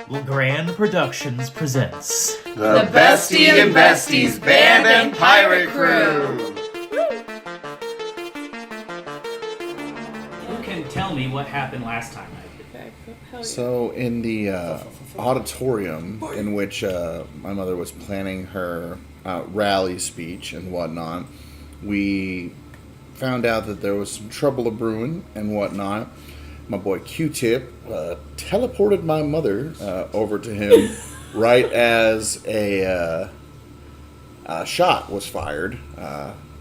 LeGrand Productions presents The Bestie Investies Band and Pirate Crew! Who can tell me what happened last time? So, in the auditorium in which my mother was planning her rally speech and whatnot, we found out that there was some trouble a-brewing and whatnot. My boy Q-Tip teleported my mother over to him right as a shot was fired,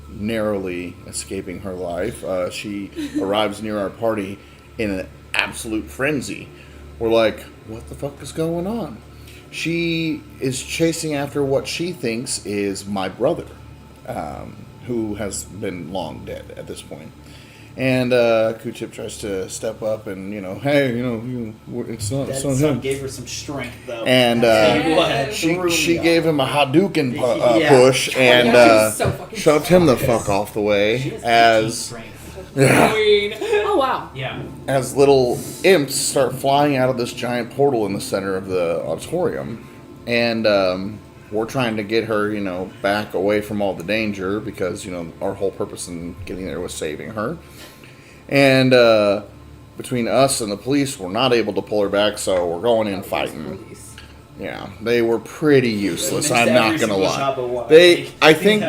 narrowly escaping her life. She arrives near our party in an absolute frenzy. We're like, what the fuck is going on? She is chasing after what she thinks is my brother, who has been long dead at this point. And Q-Tip tries to step up and, hey, it's not him. Gave her some strength, though. And she gave him a Hadouken push and shoved him the fuck off the way as... Oh, wow. Yeah. As little imps start flying out of this giant portal in the center of the auditorium. And we're trying to get her, back away from all the danger because, our whole purpose in getting there was saving her. And between us and the police, we're not able to pull her back, so we're going in fighting. Yeah, they were pretty useless. I'm not gonna lie. I think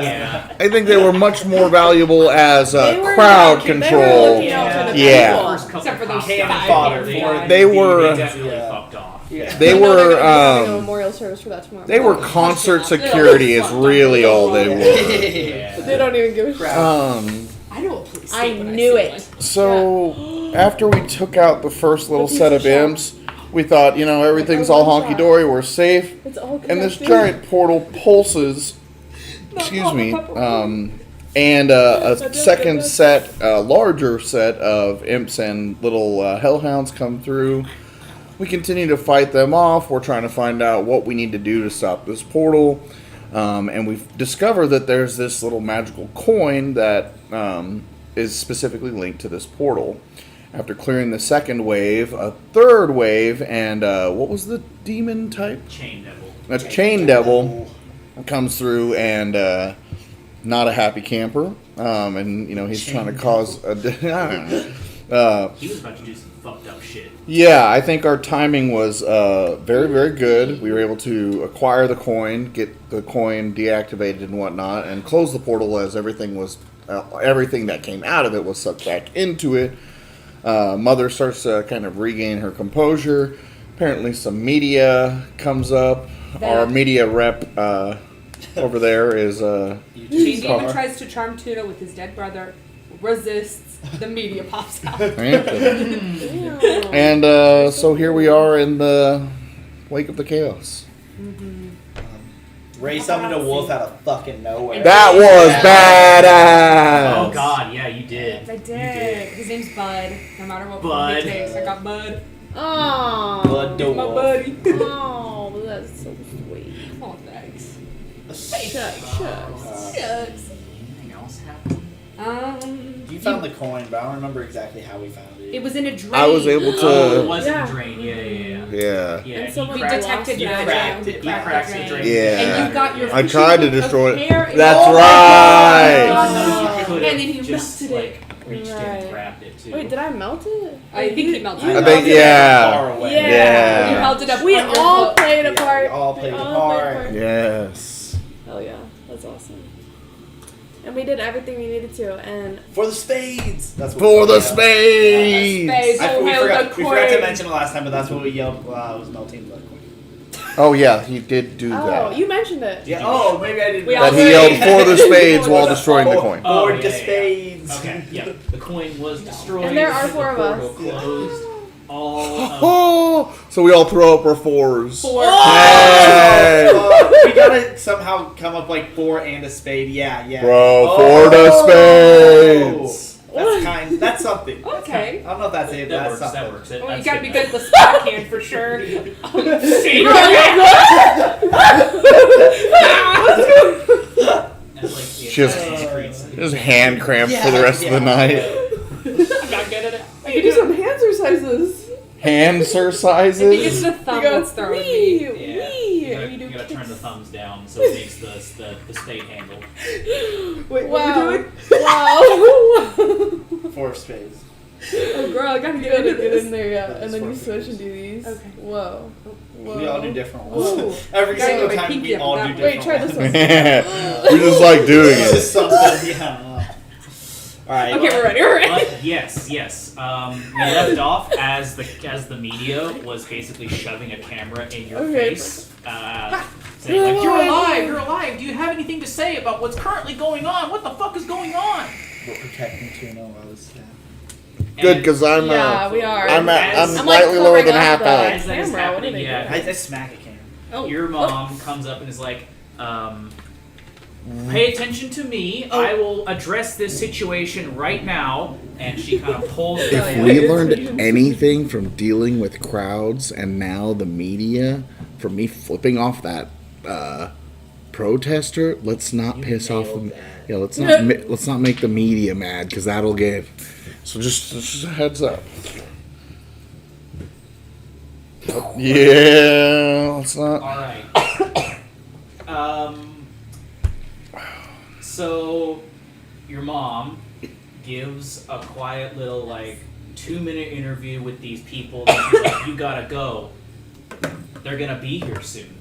they were much more valuable as crowd control. Yeah, Except for those cannon fodder. They were. Definitely fucked off. Yeah. They were. A memorial service for that tomorrow. They were concert security. Is really all they were. Yeah. They don't even give a crap. I know a police. I knew it. So after we took out the first little set of imps, we thought, everything's all honky-dory, we're safe. It's all And this giant portal pulses, and a second set, a larger set of imps and little hellhounds come through. We continue to fight them off. We're trying to find out what we need to do to stop this portal. And we've discovered that there's this little magical coin that is specifically linked to this portal. After clearing the second wave, a third wave, and what was the demon type? Chain Devil. A Chain Devil comes through and not a happy camper. And, he's trying to cause a... He was about to do some fucked up shit. Yeah, I think our timing was very, very good. We were able to acquire the coin, get the coin deactivated and whatnot, and close the portal as everything that came out of it was sucked back into it. Mother starts to kind of regain her composure. Apparently some media comes up. Our media rep over there is... Chain Demon tries to charm Tuna with his dead brother, resists, the media pops out. And so here we are in the wake of the chaos. Mm-hmm. Ray summoned a wolf out of fucking nowhere. That was badass! Oh god, yeah, you did. I did. His name's Bud. No matter what Bud. it takes, I got Bud. Oh. Bud the He's my wolf. buddy. Oh, that's so sweet. Oh, thanks. Shucks. Shucks. Anything else happen? You found the coin, but I don't remember exactly how we found it. It was in a drain. I was able Oh, it to... was in a drain. Yeah. Yeah. And someone we cracked- detected You magic. cracked it. You cracked the drain. Yeah. And you got your I tried to destroy it. hair in That's the- right! Oh. You could've And then you just, melted it. reached in Right. and grabbed it, too. Wait, did I melt it? I think he melted I it. think, yeah. Far away. Yeah. You held it up. We on your all hook. played a part. We all played a part. Yes. Hell yeah, that's awesome. And we did everything we needed to, and For the spades! That's what For the we spades! Spades. I, Oh, we, hell, forgot, the we forgot to coin. mention it last time, but that's what we yelled while I was melting the coin. Oh, yeah, he did do oh, that. you mentioned it. Yeah. Oh, maybe I didn't. We That all he yelled for the spades while destroying the coin. Oh, Board yeah, the yeah. spades. Okay, yeah. The coin was destroyed. And there are the 4 of portal us. Closed. All of Oh! So we all throw up our 4s. Oh! Hey! We gotta somehow come up like 4 and a spade. Yeah. Bro, for the spades! That's something. Okay. I don't know if that's it. that That's works. something. That works. Well, you That's gotta be good. good at the backhand for sure. That's like Just hand cramps for the rest of the night. I'm not good at it. I can do some hand exercises. hand I think it's exercises. the thumb You go, that's throwing wee, me. Yeah. wee, You and gotta, you do you gotta turn kicks. the thumbs down so it makes the spade handle. Wait, Wow. what we're doing? Wow. 4 spades. Oh, girl, I gotta You get gotta into get this. in there, yeah, This and then you four switch fingers. and do these. Okay. Whoa. Whoa. We all do different Whoa. ones. Every Gotta single get my time pinky we up all that do way. different Wait, try ones. this one. We just like doing It's it. just something, yeah. Alright. Okay, we're ready. We're ready. Yes. We left off as the media was basically shoving a camera in your Okay. face, saying like, "You're alive. Do you have anything to say about what's currently going on? What the fuck is going on?" We're protecting Tuna while this Good, And because I'm Yeah, we are. I'm I'm slightly like lower than covering half up health. as that is Camera, what are happening, they yeah, I smack a can. Oh. your mom comes up and is like, "Pay attention to me. I will address this situation right now." And she kind of pulls. If yeah. we learned anything from dealing with crowds and now the media, from me flipping off that protester, let's not piss off them. Yeah, let's not make the media mad because that'll get. So just a heads up. Yeah, let's not. All right. So your mom gives a quiet little 2-minute interview with these people. And she's like, "You gotta go. They're gonna be here soon.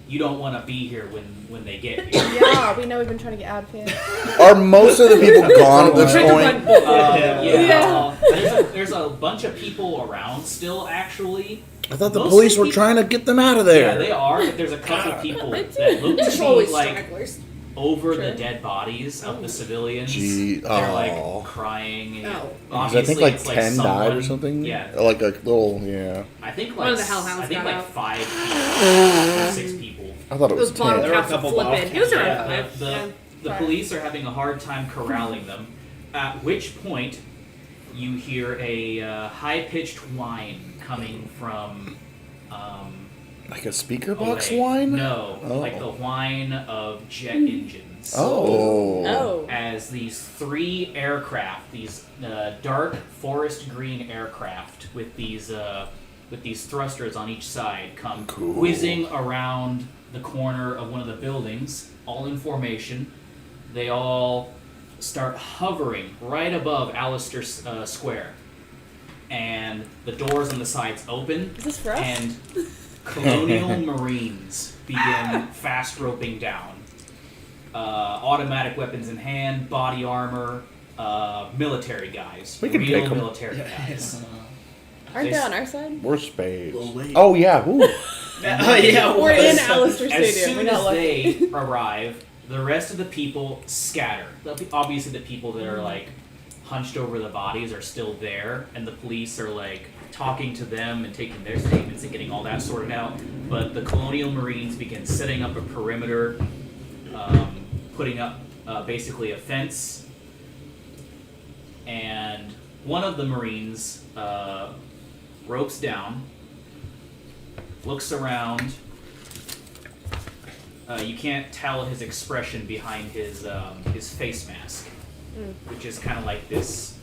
You don't want to be here when they get here." Yeah, we know we've been trying to get ad fans. Are most of the people gone at this Trying to point? run both. Yeah. There's a bunch of people around still, actually. I thought the Most police of were the trying to get them out of Yeah, there. they are, but there's a couple people that look There's to be always like stragglers. over the Sure. dead bodies of the civilians. Gee, They're aw. like crying. And Oh. I obviously think like it's 10 someone, died or something. Yeah, Like a little, yeah. I think One like of the hellhounds I think got like out. 5 people, 6 people. I thought it was Those bottom 10. There were a caps are couple bottom flipping. It was around caps, five. The police are having a hard time corralling them. At which point, you hear a high-pitched whine coming from. Like a speaker box away. whine? No, Oh. like the whine of jet engines. Oh. Oh. As these 3 aircraft, these dark forest green aircraft with these thrusters on each side, come Cool. whizzing around the corner of one of the buildings, all in formation. They all start hovering right above Allister Square, and the doors on the sides open, Is this for us? and colonial marines begin fast roping down. Automatic weapons in hand, body armor, military guys. We can real take 'em. military guys. Aren't they on our side? We're Spades. Well, wait. Oh, yeah. Ooh. Oh, yeah, We're in was- Allister As Stadium. soon We got as lucky. they arrive, the rest of the people scatter. Obviously, the people that are hunched over the bodies are still there, and the police are talking to them and taking their statements and getting all that sorted out. But the colonial marines begin setting up a perimeter, putting up basically a fence, and one of the marines ropes down, looks around. You can't tell his expression behind his face mask, which is kind of like this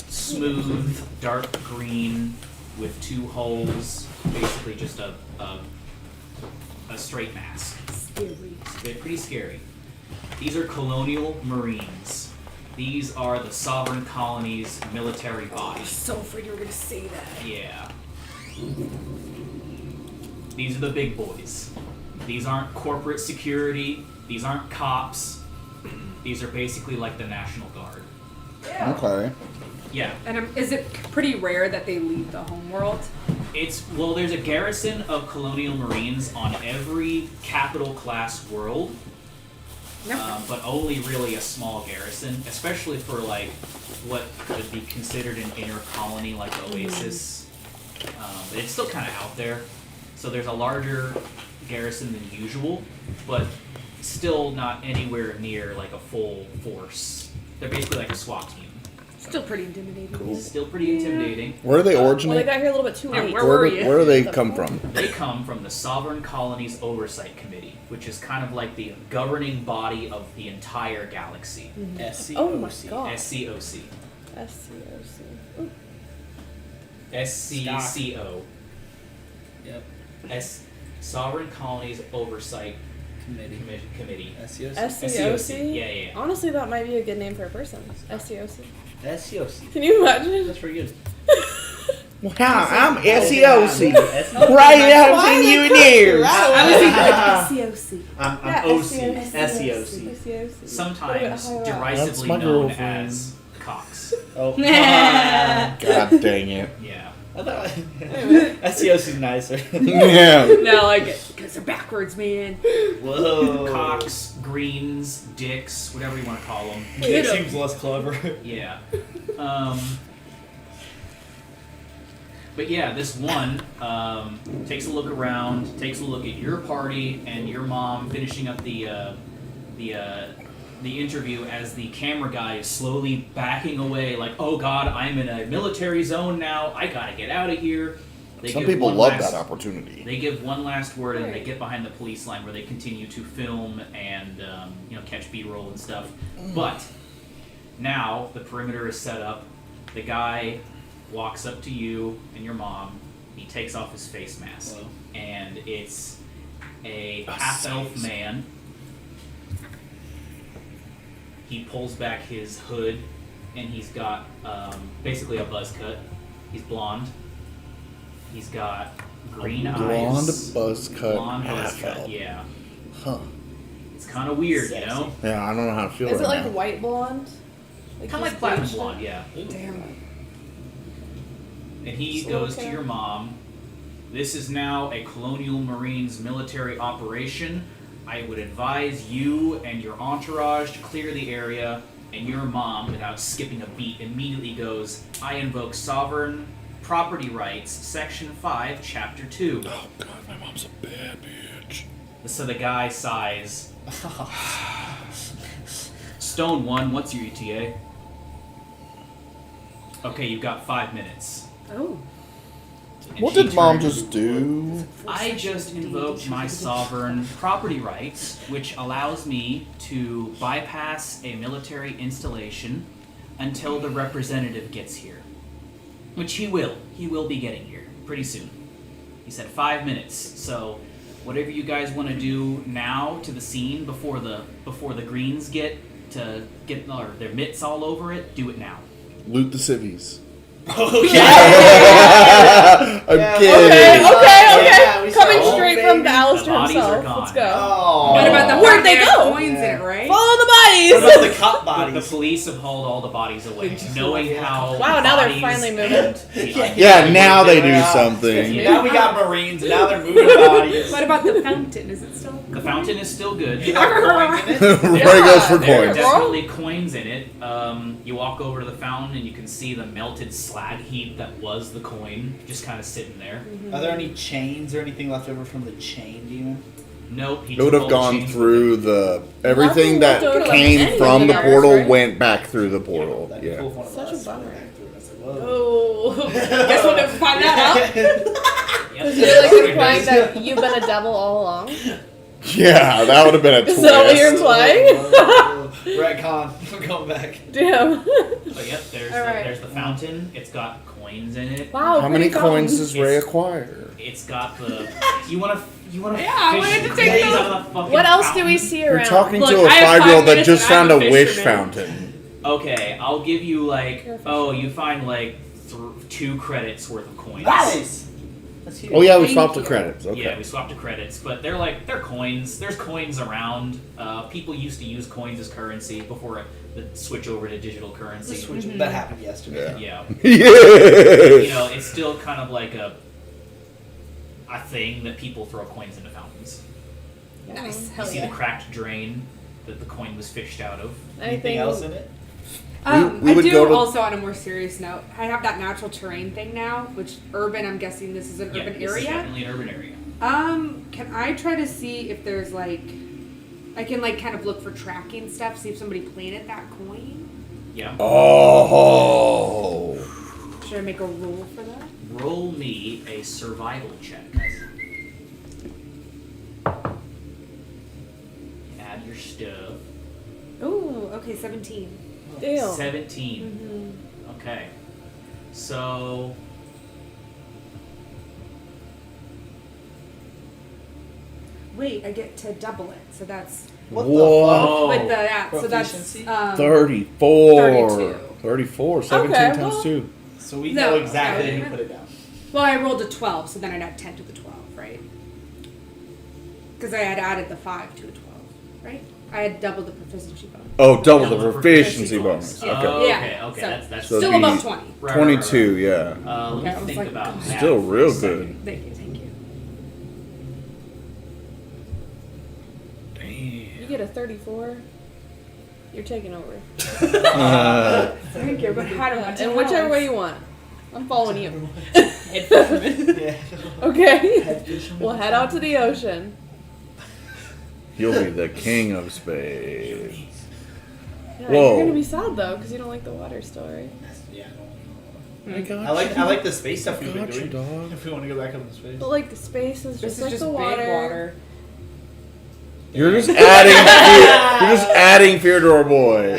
smooth, dark green with 2 holes, basically just a straight mask. Scary. They're pretty scary. These are colonial marines. These are the sovereign colony's military I'm body. so afraid you were gonna say that. Yeah. These are the big boys. These aren't corporate security. These aren't cops. These are basically like the National Guard. Okay. Yeah. And is it pretty rare that they leave the homeworld? There's a garrison of colonial marines on every capital class world, but only really a small garrison, especially for what could be considered an inner colony like Oasis. It's still kind of out there, so there's a larger garrison than usual, but still not anywhere near a full force. They're basically like a SWAT team. Still pretty intimidating. Still pretty intimidating. Where do they Well, they originate? got here a little bit too Yeah, late. where were do, you? where do they come from? They come from the Sovereign Colonies Oversight Committee, which is kind of like the governing body of the entire galaxy. Oh my SCOC. god. SCOC. SCOC. Ooh. SCCO. Yep. Sovereign Colonies Oversight Committee. SCOC? Yeah. Honestly, that might be a good name for a person. SCOC. SCOC. Can you imagine? That's pretty good. Wow, I'm SEOC. Right, I haven't seen you in years. SCOC. I'm OC. SEOC. SCOC. Sometimes That's derisively my known girlfriend. as Cox. Oh. God dang it. Yeah. I thought SEOC's nicer. Yeah. No, like it because they're backwards, man. Whoa. Cox, Greens, Dicks, whatever you want to call them. It seems less clever. Yeah. But yeah, this one takes a look around, takes a look at your party and your mom finishing up the interview as the camera guy is slowly backing away, like, oh god, I'm in a military zone now, I gotta get out of here. Some people love that opportunity. They give one last word and they get behind the police line where they continue to film and catch B-roll and stuff. But now the perimeter is set up. The guy walks up to you and your mom. He takes off his face mask. Whoa. And it's a half-elf man. He pulls back his hood and he's got basically a buzz cut. He's blonde. He's got green Blonde eyes. buzz cut. Blonde buzz half cut, elf. yeah. Huh. It's kind of weird, you know? Yeah, I don't know how to feel Is it right like now. white blonde? Kind of like just platinum bleached? blonde, yeah. Damn. And he Slow goes to cam. your mom. This is now a Colonial Marines military operation. I would advise you and your entourage to clear the area. And your mom, without skipping a beat, immediately goes, I invoke sovereign property rights, Section 5, Chapter 2. Oh god, my mom's a bad bitch. So the guy sighs. Stone 1, what's your ETA? Okay, you've got 5 minutes. Oh. And What she did mom turns- just do? I just invoked my sovereign property rights, which allows me to bypass a military installation until the representative gets here. Which he will. He will be getting here pretty soon. He said 5 minutes. So whatever you guys want to do now to the scene before the greens get their mitts all over it, do it now. Loot the civvies. Okay. I'm Yeah. kidding. Yeah, we Coming saw- straight Oh, from the baby. Alistair The bodies are himself. gone. Let's go. Oh. What about the Where'd they fact that go? Coins in it, right? Follow the What bodies! about the cop But bodies? the police have hauled all the bodies away, knowing how Wow, now they're bodies finally moving. and the Yeah, now they do Yeah. something. Now we got Marines, and now they're moving bodies. What about the fountain? Is it still? The fountain is still good. You got coins in it? Ray goes for There are coins. definitely coins in it. You walk over to the fountain and you can see the melted slag heap that was the coin just kind of sitting there. Are there any chains or anything left over from the chain demon? Nope. He It would took have all the gone chains through the everything Nothing left that over from came any from of the the portal others, right? went back through the portal. That'd be Yeah. cool if one of Such a us bummer. went back through it. I said, whoa. Oh. Guess we'll never find that out. Yep. Is it like implying that you've been a devil all along? Yeah, that would have been a twist. Is that what you're implying? Retcon. I'm going back. Damn. But yep, Alright. there's the fountain. It's got coins in it. Wow. How many pretty coins fun. does Ray acquire? It's got the. You wanna Yeah, I fish wanted to take coins those. out of the fucking What else do we fountain? see You're around? talking Look, to a I have 5-year-old 5 that minutes just and I'm found a a wish fisherman. fountain. Okay, I'll give you like. You're a Oh, you find like 2 credits worth of coins. Nice. That's huge. Oh yeah, we Thank swapped you. the credits. Okay. Yeah, we swapped to credits, but they're coins. There's coins around. People used to use coins as currency before the switch over to digital The currency. switch that happened yesterday. Yeah, Yes. you know, it's still kind of like a thing that people throw coins into fountains. Nice. You Hell see yeah. the cracked drain that the coin was fished out of. Anything else in it? We I would do go to- also, on a more serious note, I have that natural terrain thing now, which urban, I'm guessing this is an Yeah, urban this is area. definitely an urban area. Can I try to see if there's like, I can like kind of look for tracking stuff, see if somebody planted that coin? Yeah. Oh. Should I make a roll for that? Roll me a survival check. Add your stuff. Ooh, okay, 17. Damn. 17. Okay. So wait, I get to double it. So that's What Whoa. the fuck? Oh. with the so that's Proficiency? 34. 32. 34. 17 Okay, times well- 2. So we No, know exactly no, who no. put it down. Well, I rolled a 12, so then I'd add 10 to the 12, right? Because I had added the 5 to a 12, right? I had doubled the proficiency bonus. Oh, double Double the the proficiency bonus. Oh, Okay. okay, Yeah, okay. so- That's So Still it'd be above 20. right, 22, right, yeah. right. Let Okay, I me was think like, about God. that. Still for a real second. good. Thank you, thank you. Damn. You get a 34. You're taking over. Thank you, but how do I And whichever way you want. I'm following you. Yeah. Okay. We'll head out to the ocean. You'll be the king of spades. Yeah, Whoa. you're gonna be sad though, because you don't like the water still, right? Yeah. I got I like the space stuff we've been got you, doing. dog. If we want to go back up in space. But like space is This just is like just the big water. You're just adding fear to our boy.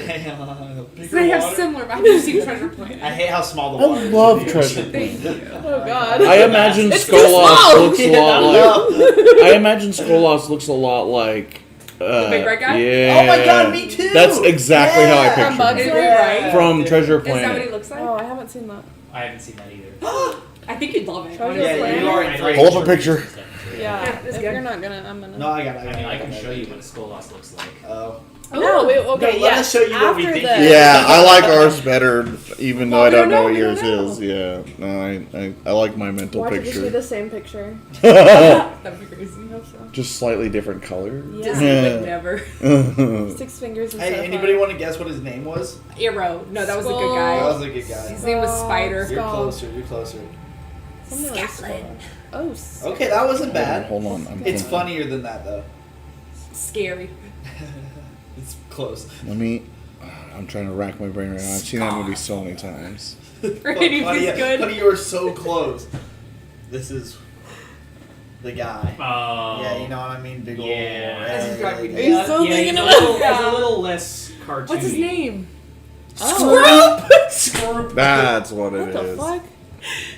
So they have similar, but I've never seen Treasure Planet. I hate how small the I water is. love in the Treasure ocean. Thank you. Oh god. I imagine It's too Skolas small. looks a lot like. I imagine Skolas looks a lot like. The big red guy? Yeah. Oh my god, me too! That's exactly how I Yeah. pictured Bugs him. Life? Right? From Treasure Is that what he Planet. looks like? Oh, I haven't seen that. I haven't seen that either. I think you'd love it. Treasure honestly. Planet? you are I in like Hold up a Treasure picture. Planet. Yeah. it's If good. you're not gonna, I'm gonna. No, I got it. I mean, I can show you what a Skolas looks like. Oh. No, wait, okay, No, let yeah. us show you what we After think the, you- Yeah, I like ours better, even though Well, I we don't don't know know, what we yours don't is. Yeah, no, I like my mental Watch it just be picture. the same picture. That'd be crazy. I hope so. Just slightly different color. Disney Yeah. would never. 6 fingers instead Hey, of anybody 5. want to guess what his name was? Arrow. No, that was a good That guy. was a good guy. His name was Spider. You're Skull. closer. You're closer. Something like Skull. Oh, Skull. Okay, that wasn't bad. Hold on. I'm It's thinking. funnier than that though. Scary. It's close. Let me. I'm trying to rack my brain right now. I've seen that movie so many times. Right, Honey, he's good. honey, you were so close. This is the guy. Oh. Yeah, you know what I mean? Big ol' Yeah. red. This is driving me Are you Yeah, still yeah, thinking he's of a little, it? he's a little less cartoony. What's his name? Oh. Scroop. That's what What it the is. fuck?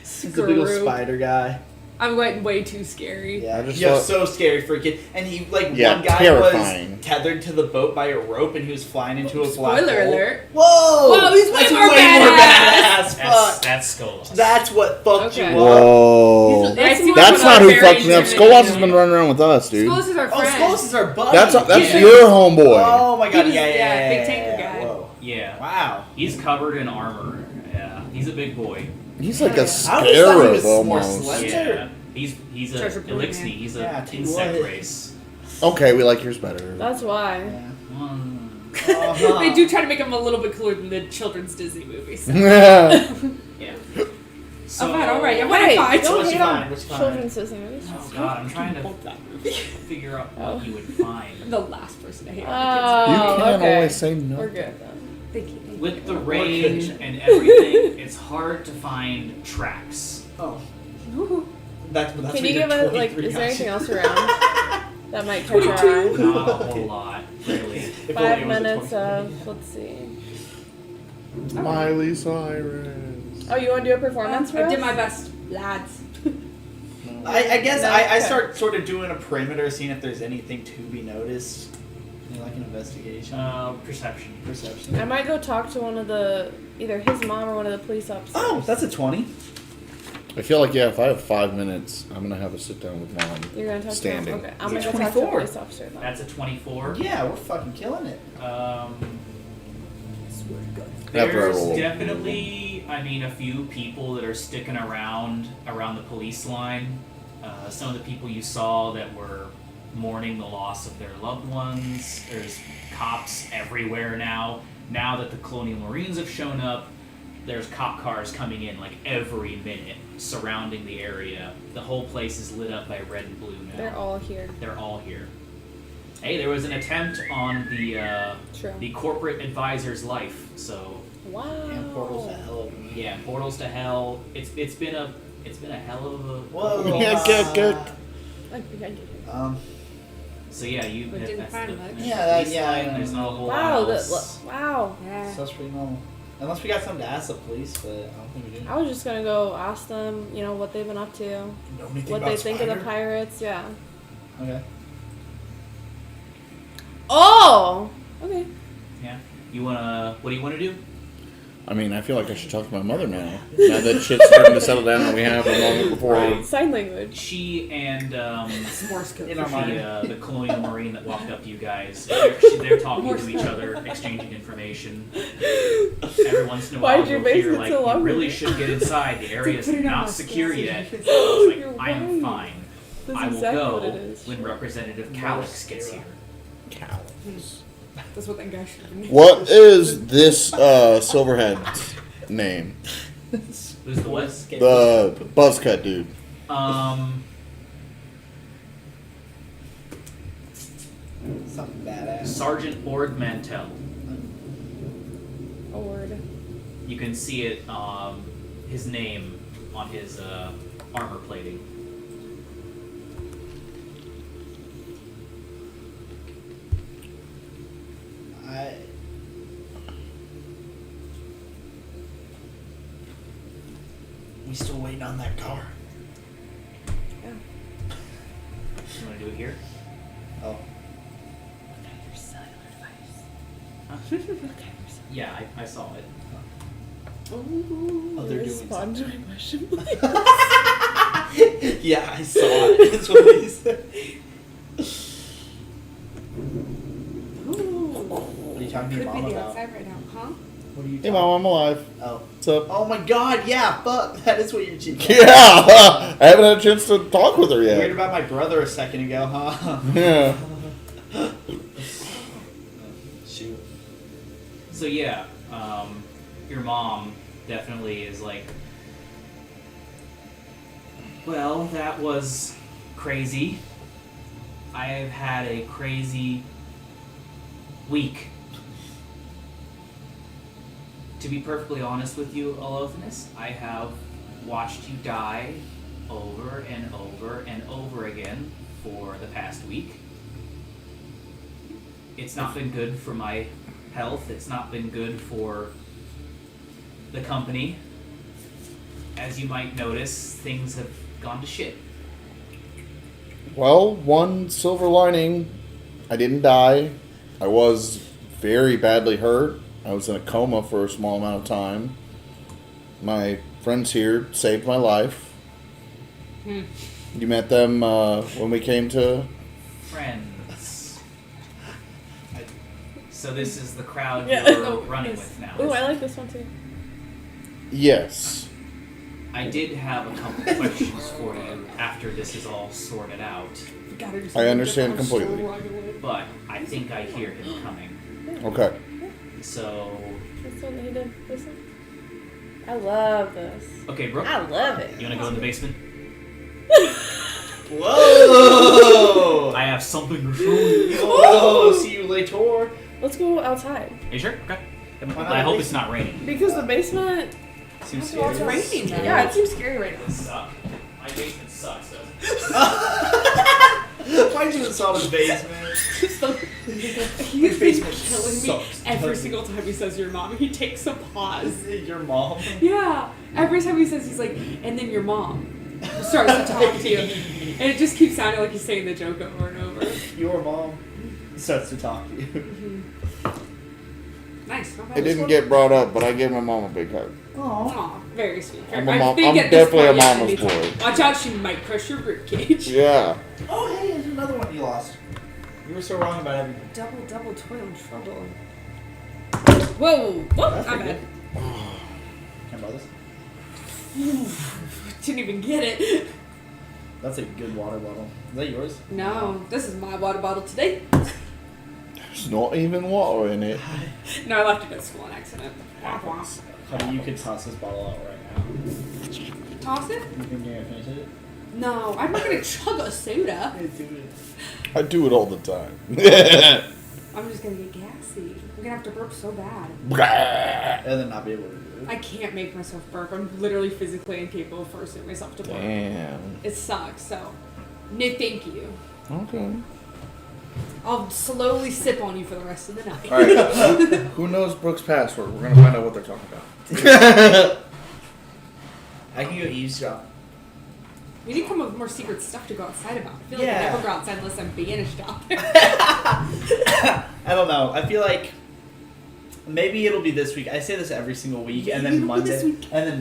He's a big ol' Screw. spider guy. I'm going way too scary. Yeah, I just yeah, thought- so scary for a kid. And he, like, Yeah, one guy terrifying. was tethered to the boat by a rope and he was flying into a black Spoiler hole. alert. Whoa! Whoa, he's way That's more badass. Fuck. That's Skolas. That's what fucked Okay. you up. Whoa. I see That's what not I'm who very fucked me up. interested Skolas in. has been running around with us, dude. Skolas is our Oh, friend. Skolas is our buddy. That's Yeah. your homeboy. Oh my god, He was- yeah, yeah, big tanker guy. Whoa. Yeah. Wow. He's covered in armor. Yeah. He's a big boy. He's like a I always thought he scarab was more almost. slender. Yeah. He's a Treasure Planet. elixir. He's a Yeah, too insect what? race. Okay, we like yours better. That's why. Yeah. Mm. They do try to make him a little bit cooler than the children's Disney movies. So. Yeah. So, Alright, alright. Hey, What I don't What's hate your on fine? What's your children's Disney movies. Oh god, I'm trying to Love that movie. figure out Oh. what you would find. I'm the last person to hate on You Oh, can't okay. always say no. We're good then. the kids. Thank you. With the range and everything, it's hard to find tracks. Oh. Ooh. That's Can what you your give us, like, 23 is there anything got else you. around that might catch our eye? Not a whole lot, really. If only 5 it was a minutes 23. of, let's see. Miley Cyrus. Oh, you want to do a performance for I us? did my best, lads. I guess No, I okay. start sort of doing a perimeter, seeing if there's anything to be noticed. You know, like an investigation. Perception. Perception. I might go talk to one of the, either his mom or one of the police officers. Oh, that's a 20. I feel like, yeah, if I have 5 minutes, I'm going to have a sit down with mom. You're going to talk Standing. to him? Okay, I'm It's going to go talk to a 24. police officer then. That's a 24. Yeah, we're fucking killing it. After I There's roll. definitely, I mean, a few people that are sticking around the police line. Some of the people you saw that were mourning the loss of their loved ones. There's cops everywhere now. Now that the Colonial Marines have shown up, there's cop cars coming in like every minute, surrounding the area. The whole place is lit up by red and blue now. They're all here. They're all here. Hey, there was an attempt on True. the corporate advisor's life. So Wow. And portals to hell. yeah, portals to hell. It's been a hell of a Whoa. Yeah, good. I get it. So yeah, you But didn't find much. Yeah, police yeah, line, I there's not a whole Wow, lot else. wow. Yeah. So that's pretty normal. Unless we got something to ask the police, but I don't think we do. I was just gonna go ask them, what they've been up to, Know anything what about they think of the Spider? pirates. Yeah. Okay. Oh! Okay. Yeah. You wanna? What do you want to do? I mean, I feel like I should talk to my mother now. Now that shit's starting to settle down and we have a moment before. Right. Sign language. She and Morse code. the colonial marine that walked up to you guys, they're talking to each other, exchanging information. Every once in a while, Why'd your you'll hear basement like, so long? "You really should get inside. The area is Put it on not my secure screen. yet." It's You're like, I am right. fine. That's I will exactly go what it is. when Representative Calix gets here. That's what that guy should have been. What is this Silverhead's name? Who's the what? The buzzcut dude. Something badass. Sergeant Ord Mantell. Award. You can see it, his name on his armor plating. We still waiting on that car. Yeah. You want to do it here? Oh. Your cellular Huh? Yeah, I saw it. Ooh, Oh, they're doing respond to my question, please. Yeah, I saw it. That's what he said. Ooh. What are you talking to your Could mom be the about? outside right now, huh? What are you Hey, talking Mom, I'm alive. Oh. What's up? Oh my god, yeah, fuck. That is what you're cheating. Yeah, I haven't had a chance to talk with her Weird yet. about my brother a second ago, huh? Yeah. Shoot. So yeah, your mom definitely is like, well, that was crazy. I've had a crazy week. To be perfectly honest with you, Alothanus, I have watched you die over and over and over again for the past week. It's not been good for my health. It's not been good for the company. As you might notice, things have gone to shit. Well, one silver lining, I didn't die. I was very badly hurt. I was in a coma for a small amount of time. My friends here saved my life. You met them when we came to... Friends. So this is the crowd Yeah. you're Oh, running yes. with now. Ooh, I like this one too. Yes. I did have a couple questions for you after this is all sorted out, I understand completely. but I think I hear him coming. Okay. So, This one, he did this one. I love this. okay, Brooke, I love it. you wanna go in the basement? Whoa! I have something to show you. Whoa! See you later. Let's go outside. Are you sure? Okay. Why not I hope the it's not raining. Because the basement, Seems Well, it's scary. raining now. yeah, it seems scary right now. It sucks. My basement sucks, doesn't it? Why'd you install his basement? He's been basement killing me sucks. every single time he says your mom. He takes a pause. Is it your mom? Yeah. Every time he says, he's like, and then your mom starts to talk to you. And it just keeps sounding like he's saying the joke over and over. Your mom starts to talk to you. Nice. Not bad. It didn't get brought up, but I gave my mom a big hug. Aw, very sweet. I'm a I mom- think I'm at this definitely point, a mama's anytime. boy. Watch out, she might crush your ribcage. Yeah. Oh, hey, there's another one you lost. You were so wrong about everything. Double toil and trouble. Whoa! Whoa! That's I'm pretty bad. Can I borrow this? Didn't even get it. That's a good water bottle. Is that yours? No, this is my water bottle today. There's not even water in it. No, I left it at school on accident. Womp womp. Honey, you could toss this bottle out right now. Toss it? You think you're gonna finish it? No, I'm not gonna chug a soda. Do it. I do it all the time. I'm just gonna get gassy. I'm gonna have to burp so bad. And then not be able to do it. I can't make myself burp. I'm literally physically incapable of forcing myself to burp. Damn. It sucks, so no thank you. Okay. I'll slowly sip on you for the rest of the night. All right. Who knows Brooke's password? We're gonna find out what they're talking about. I can go eavesdrop. We need to come up with more secret stuff to go outside about. I feel like I Yeah. never go outside unless I'm banished out there. I don't know. I feel like maybe it'll be this week. I say this every single week, and then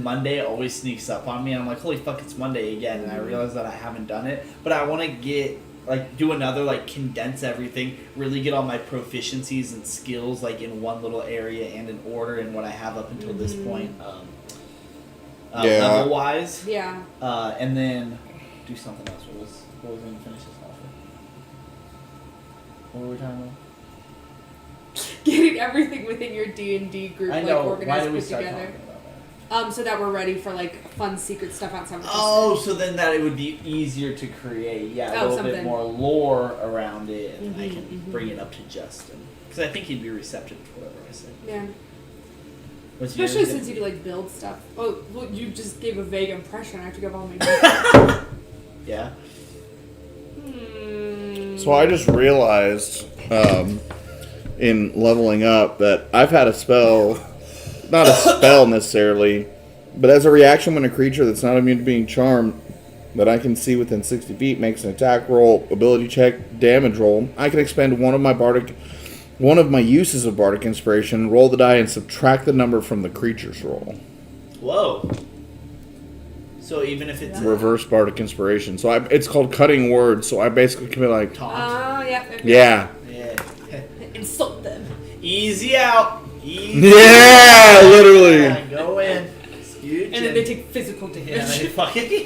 Monday always sneaks up on me, and I'm like, holy fuck, it's Monday again, and I realize that I haven't done it. But I want to do another, condense everything, really get all my proficiencies and skills, in one little area and in order in what I have up until this point, level-wise. Yeah. And then do something else. What was we going to finish this off with? What were we talking about? Getting everything within your D&D group I know. Why organized, did we put start together. talking about that? So that we're ready for fun secret stuff outside. Oh, so then that it would be easier to create, a little bit more lore around it, and I can bring it up to Justin because I think he'd be receptive to whatever I say. Yeah. Especially since you build stuff. Oh, well, you just gave a vague impression. I have to give all my. Yeah. So I just realized in leveling up that I've had a spell, not a spell necessarily, but as a reaction when a creature that's not immune to being charmed that I can see within 60 feet makes an attack roll, ability check, damage roll, I can expend one of my uses of Bardic Inspiration, roll the die, and subtract the number from the creature's roll. Whoa. So even if it's Reverse Bardic Inspiration. So it's called Cutting Words, so I basically can be like... taunt. Yeah. Insult them. Easy out. Easy Yeah, literally. Yeah, go in. Huge. And then they take physical damage. Yeah, they fucking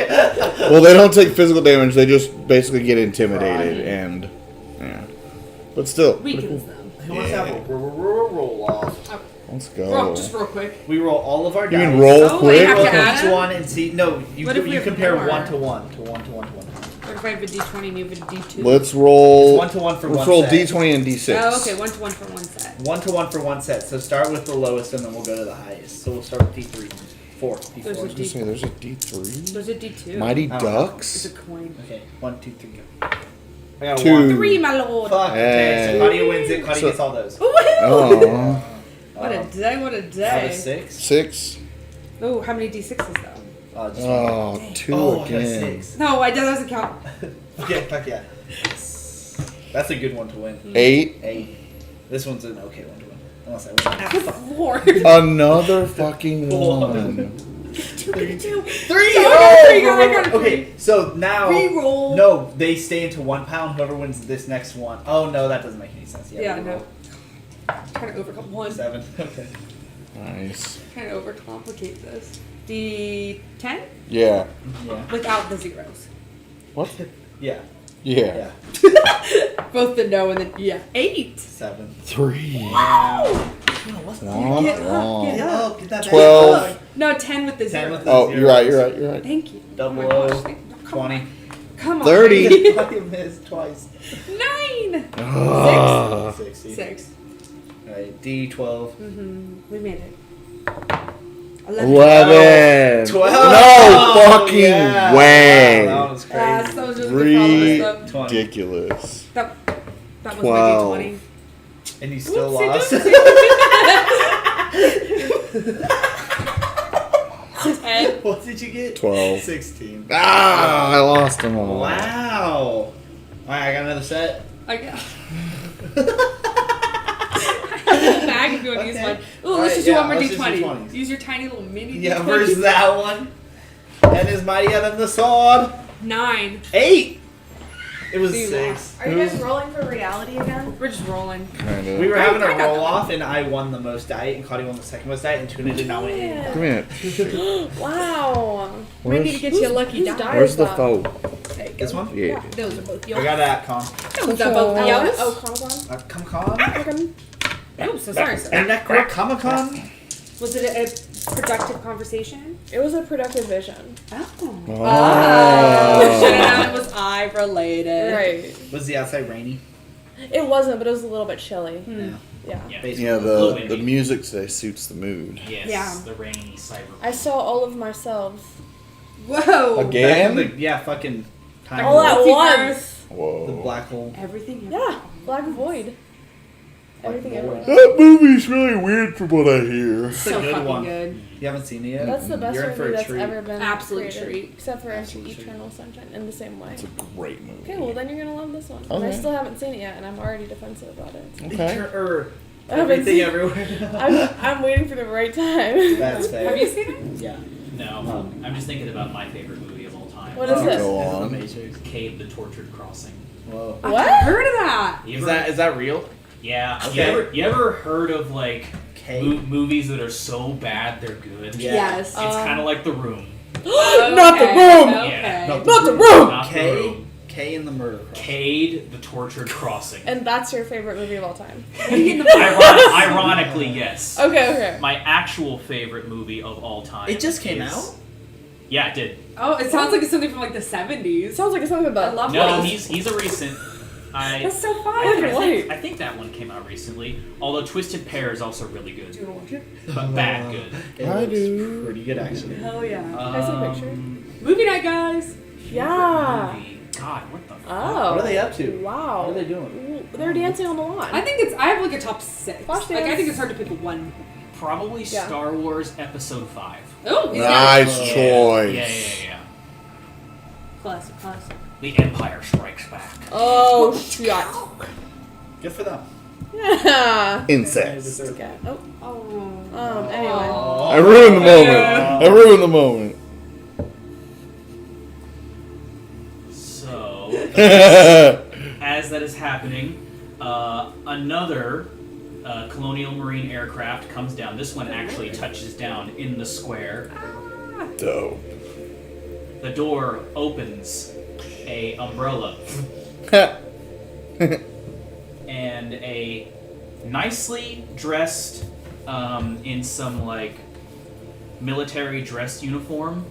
Well, they don't take physical damage, they just basically get intimidated, and... Yeah. But still. Weakens them. Who wants to have a roll off? Let's go. Just real quick. We roll all of our You dice. can roll Oh, quick? wait, have to add Each them? one and see. No, you What if we have compare more? 1 to 1. What if I have a D20 and you have a D2? Let's roll... It's 1 to 1 for Let's one roll set. D20 and D6. Oh, okay. 1 to 1 for one set. 1 to 1 for one set. So start with the lowest and then we'll go to the highest. So we'll start with D3. 4. There's a D4. I was gonna say, there's a D3? There's a D2. Mighty I don't know. It's Ducks? a coin. Okay, 1, 2, 3, go. I got a 2. 1. 3, my lord. Fuck. Okay, so Claudia wins it. Claudia So- gets all those. Oh. What a day, what a Out of day. 6. 6. Oh, how many D6s though? Just Oh, one. 2 Oh, I got again. 6. No, that doesn't count. Okay, fuck yeah. That's a good one to win. 8. 8. This one's an okay one to win. Unless I win. Good lord. Another fucking one. 3. 3! Oh, I got a 3. Okay, so now... Reroll. No, they stay into 1 pound. Whoever wins this next one. Oh, no, that doesn't make any sense. Yeah, reroll. no. Trying to overcome 1. 7. Okay. Nice. Trying to overcomplicate this. D10 Yeah. Yeah. without the zeros. What? Yeah. Yeah. Both the no and the yeah. 8. 7. 3. Wow. Womp, Get up, womp. get up. Get that 12. No, 10 with the 10 zeros. with the Oh, zeros. you're right. Thank you. Double oh my O. gosh, come 20. On. Come on. 30. Fucking missed twice. 9. Ah. 60. 6. Alright, D12. We made it. 11. 12. No fucking Yeah. way. Wow, that was crazy. That was really good for all this stuff. Ridiculous. That was 12. my D20. And you still Whoopsie lost. And What did you get? 12. 16. Ah, I lost them all. Wow. Alright, I got another set. I got. Bag if you want to use Okay. mine. Ooh, let's Alright, just do yeah, one more let's just do D20. 20s. Use your tiny little mini Yeah, D20. versus that one. And is mightier than the sword. 9. 8. It was So you 6. Are you guys rolling for reality again? We're just rolling. Kind of. We were having I a got roll that. off, and I won the most diet, and Claudia won the second most diet, and Tuna did not win any. Come here. Wow. We need to get you a lucky whose die. die? Where's the that? foe? There you go. This one? Yeah. Those are both I yours. got that, Con. Those are both Oh, yours. oh, Comic-Con? Come, Con. Oh, so sorry, sir. And that correct Comic Con? Was it a productive conversation? It was a productive vision. Oh. Oh. Should have known it was eye related. Right. Was the outside rainy? It wasn't, but it was a little bit chilly. Yeah. Yeah. Yeah. Basically. Yeah, A little the windy. music today suits the mood. Yes, Yeah. the rainy cyber. I saw all of myself. Whoa. Again? Yeah, fucking time. All at Multiverse. once. The Whoa. black hole. Everything. Yeah. Black Void. Everything Everywhere. That movie's really weird from what I hear. It's a So good fucking one. good. You haven't seen it yet? That's the best You're in for movie a that's treat. ever been Absolute created, treat. except for Absolute treat. Eternal Sunshine in the same way. It's a great movie. Okay, well then you're gonna love this one. And I Okay. still haven't seen it yet, and I'm already defensive about it. Okay. Or I haven't everything seen- everywhere. I'm waiting for the right time. That's fair. Have you seen it? Yeah. No, I'm just thinking about my favorite movie of all time. What is this? Go on. The Matrix. Cade the Tortured Crossing. Whoa. What? I've heard of that. You Is ever, that real? yeah. Okay. You ever heard of like Cade? movies that are so bad they're good? Yeah. Yes. It's kind of like The Room. Not the room! Okay. Yeah. No, Not the room! Not The K. Room. K in the murder cross. Cade the Tortured Crossing. And that's your favorite movie of all time. Ironically, yes. Okay. My actual favorite movie of all time. It just came is- out? Yeah, it did. Oh, it sounds like it's something from like the 70s. It sounds like it's something I about love No, it. he's a recent. That's so Black fun. and white. I think that one came out recently. Although Twisted Pair is also really Do good, you want to watch it? but bad good. It I looks do. pretty good, actually. Hell yeah. Can I see a picture? Movie night, guys. Yeah. Movie. God, what the? Oh. What are they up to? Wow. What are they doing? They're dancing on the lawn. I think I have like a top 6. Flash Like I dance. think it's hard to pick one. Probably Yeah. Star Wars Episode 5. Oh, he's got Nice Yeah. choice. Yeah. classic. The Empire Strikes Back. Oh, shit. Good for them. Yeah. Incest. Okay. Oh. Oh. Anyway. I ruined the moment. So, as that is happening, another Colonial Marine aircraft comes down. This one actually touches down in the square. Dope. The door opens. A umbrella and a nicely dressed, in some like military dress uniform,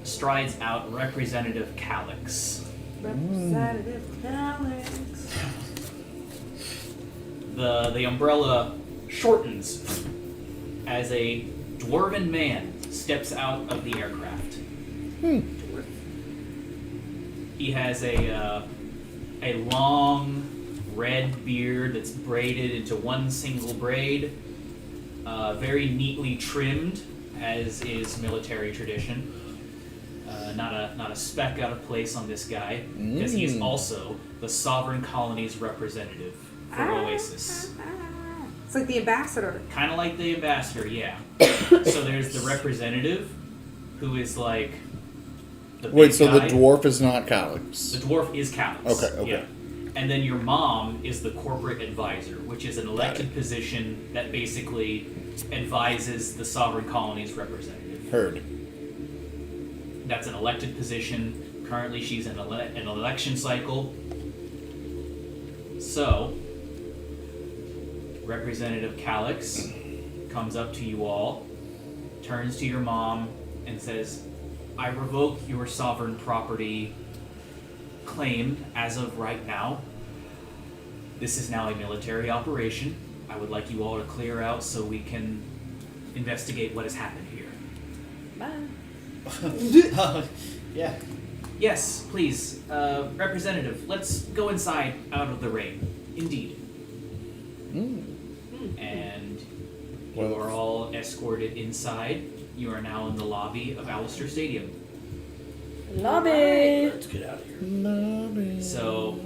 strides out Representative Calyx. Representative Alex. The umbrella shortens as a dwarven man steps out of the aircraft. He has a long red beard that's braided into one single braid, very neatly trimmed, as is military tradition. Not a speck out of place on this guy, because he is also the Sovereign Colony's representative for Oasis. It's like the ambassador. Kind of like the ambassador, yeah. So there's the representative, who is like the Wait, big so the guy. dwarf is not Calyx? The dwarf is Calyx. Okay. Yeah. And then your mom is the corporate advisor, which is an elected position that basically advises the Sovereign Colony's representative. Heard. That's an elected position. Currently, she's in an election cycle. So, Representative Calyx comes up to you all, turns to your mom, and says, I revoke your sovereign property claim as of right now. This is now a military operation. I would like you all to clear out so we can investigate what has happened here. Bye. Yeah. Yes, please. Representative, let's go inside out of the rain. Indeed. And you are all escorted inside. You are now in the lobby of Allister Stadium. Lobby. Let's get out of here. Lobby. So,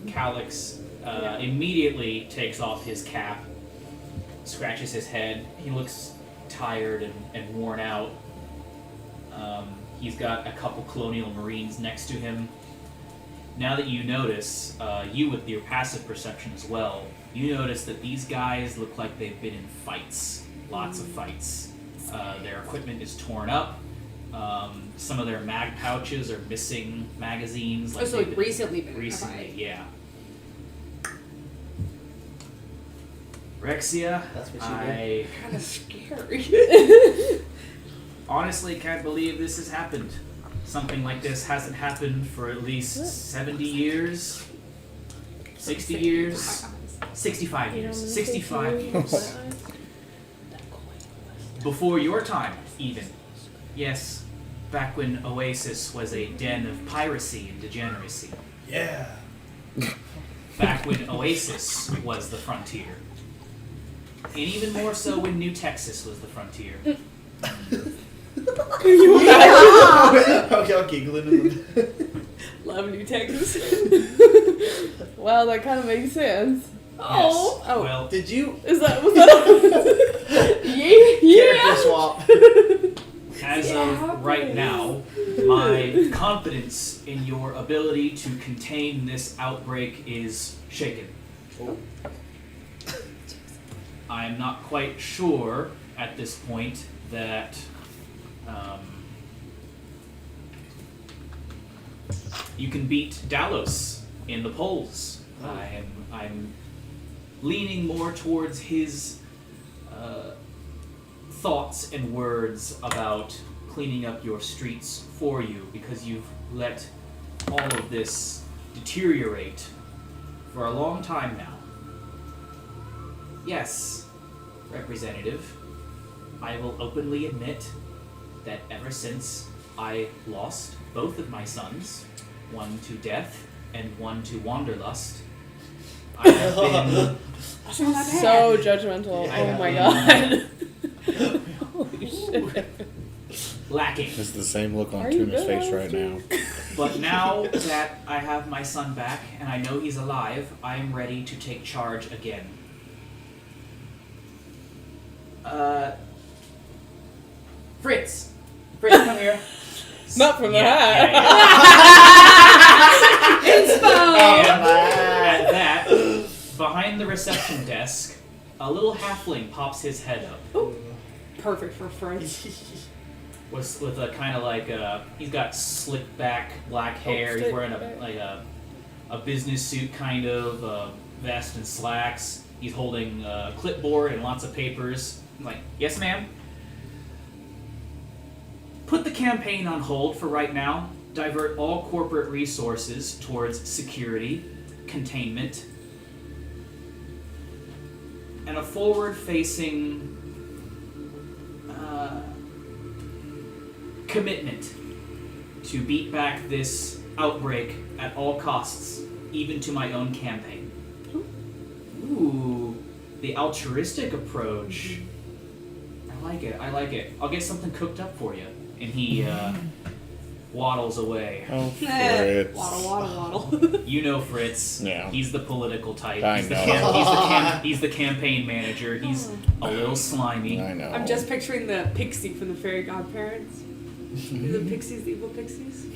Calyx immediately takes off his cap, scratches his head. He looks tired and worn out. He's got a couple Colonial Marines next to him. Now that you notice, you with your passive perception as well, you notice that these guys look like they've been in fights. Lots of fights. Their equipment is torn up. Some of their mag pouches are missing magazines. Oh, so they've like been- recently been in a Recently, fight. yeah. Rhexea, That's what she I Kind of scary. honestly can't believe this has happened. Something like this hasn't happened for at least 70 years. 60 years? 65 You know, years. 65 years. years. Before your time, even. Yes, back when Oasis was a den of piracy and degeneracy. Yeah. back when Oasis was the frontier. And even more so when New Texas was the frontier. Okay, I'll giggle it. Love New Texas. Well, that kind of makes sense. Oh. Yes. Oh. Well, Did you Was that? Yeah. character swap? as Yeah. of right now, my confidence in your ability to contain this outbreak is shaken. Oh. I am not quite sure at this point that you can beat Dallos in the polls. I'm leaning more towards his thoughts and words about cleaning up your streets for you because you've let all of this deteriorate for a long time now. Yes, Representative, I will openly admit that ever since I lost both of my sons, one to death and one to wanderlust, I have been So judgmental. Yeah. Oh my god. Holy shit. lacking. It's the same look on Are you Tuna's good, face right now. But now that I have my son back and I know he's alive, I am ready to take charge again. Fritz, come here. Not from Yeah, that. And at that, behind the reception desk, a little halfling pops his head up. Perfect for Fritz. With a kind of like he's got slick back black hair. He's slick wearing back. a business suit kind of vest and slacks. He's holding a clipboard and lots of papers. I'm like, yes, ma'am. Put the campaign on hold for right now. Divert all corporate resources towards security, containment, and a forward-facing commitment to beat back this outbreak at all costs, even to my own campaign. Ooh, the altruistic approach. I like it. I'll get something cooked up for you. And he waddles away. Oh, Fritz. Waddle. You know Fritz. Yeah. He's the political type. I He's the, know. he's the campaign manager. He's a little slimy. I know. I'm just picturing the pixie from the fairy godparents. The pixies, the evil pixies.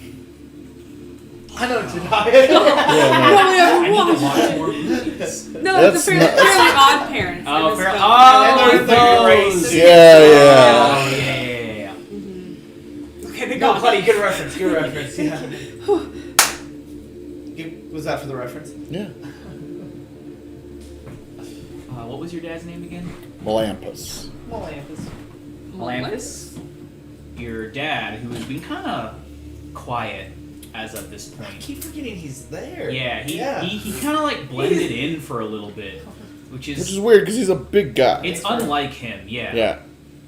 I know what you're talking about. Yeah, I need to watch more movies. No, That's the fairy not- godparents. Oh, in this fair. film. Oh, And they're those. racist. yeah. Oh, yeah. Okay, they No, got buddy, good reference. Good reference. Yeah. Was that for the reference? Yeah. What was your dad's name again? Melampus. Melampus. Your dad, who has been kind of quiet as of this I point. keep forgetting he's there. Yeah, he kind of like blended in for a little bit, which Which is is weird because he's a big guy. it's unlike him. Yeah. Yeah.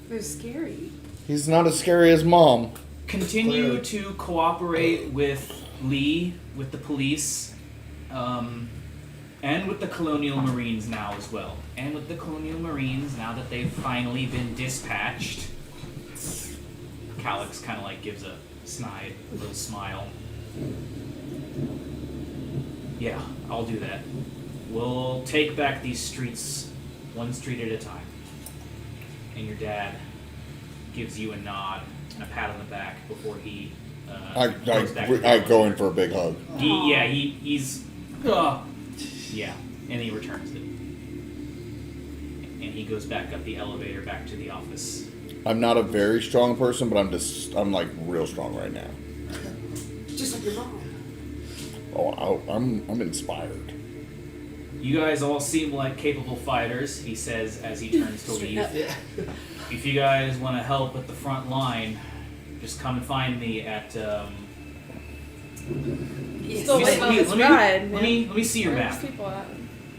They're scary. He's not as scary as Mom. Continue Clearly. to cooperate with Lee, with the police, and with the Colonial Marines now as well. And with the Colonial Marines, now that they've finally been dispatched, Calix kind of like gives a snide little smile. Yeah, I'll do that. We'll take back these streets one street at a time. And your dad gives you a nod and a pat on the back before he goes back to the I go in elevator. for a big hug. He's yeah, and he returns it. And he goes back up the elevator back to the office. I'm not a very strong person, but I'm like real strong right now. Just like your mom. Oh, I'm inspired. You guys all seem like capable fighters, he says as he turns to leave. Yeah. If you guys want to help at the front line, just come and find me at Still waiting on this ride, let me see your Where's map. people at?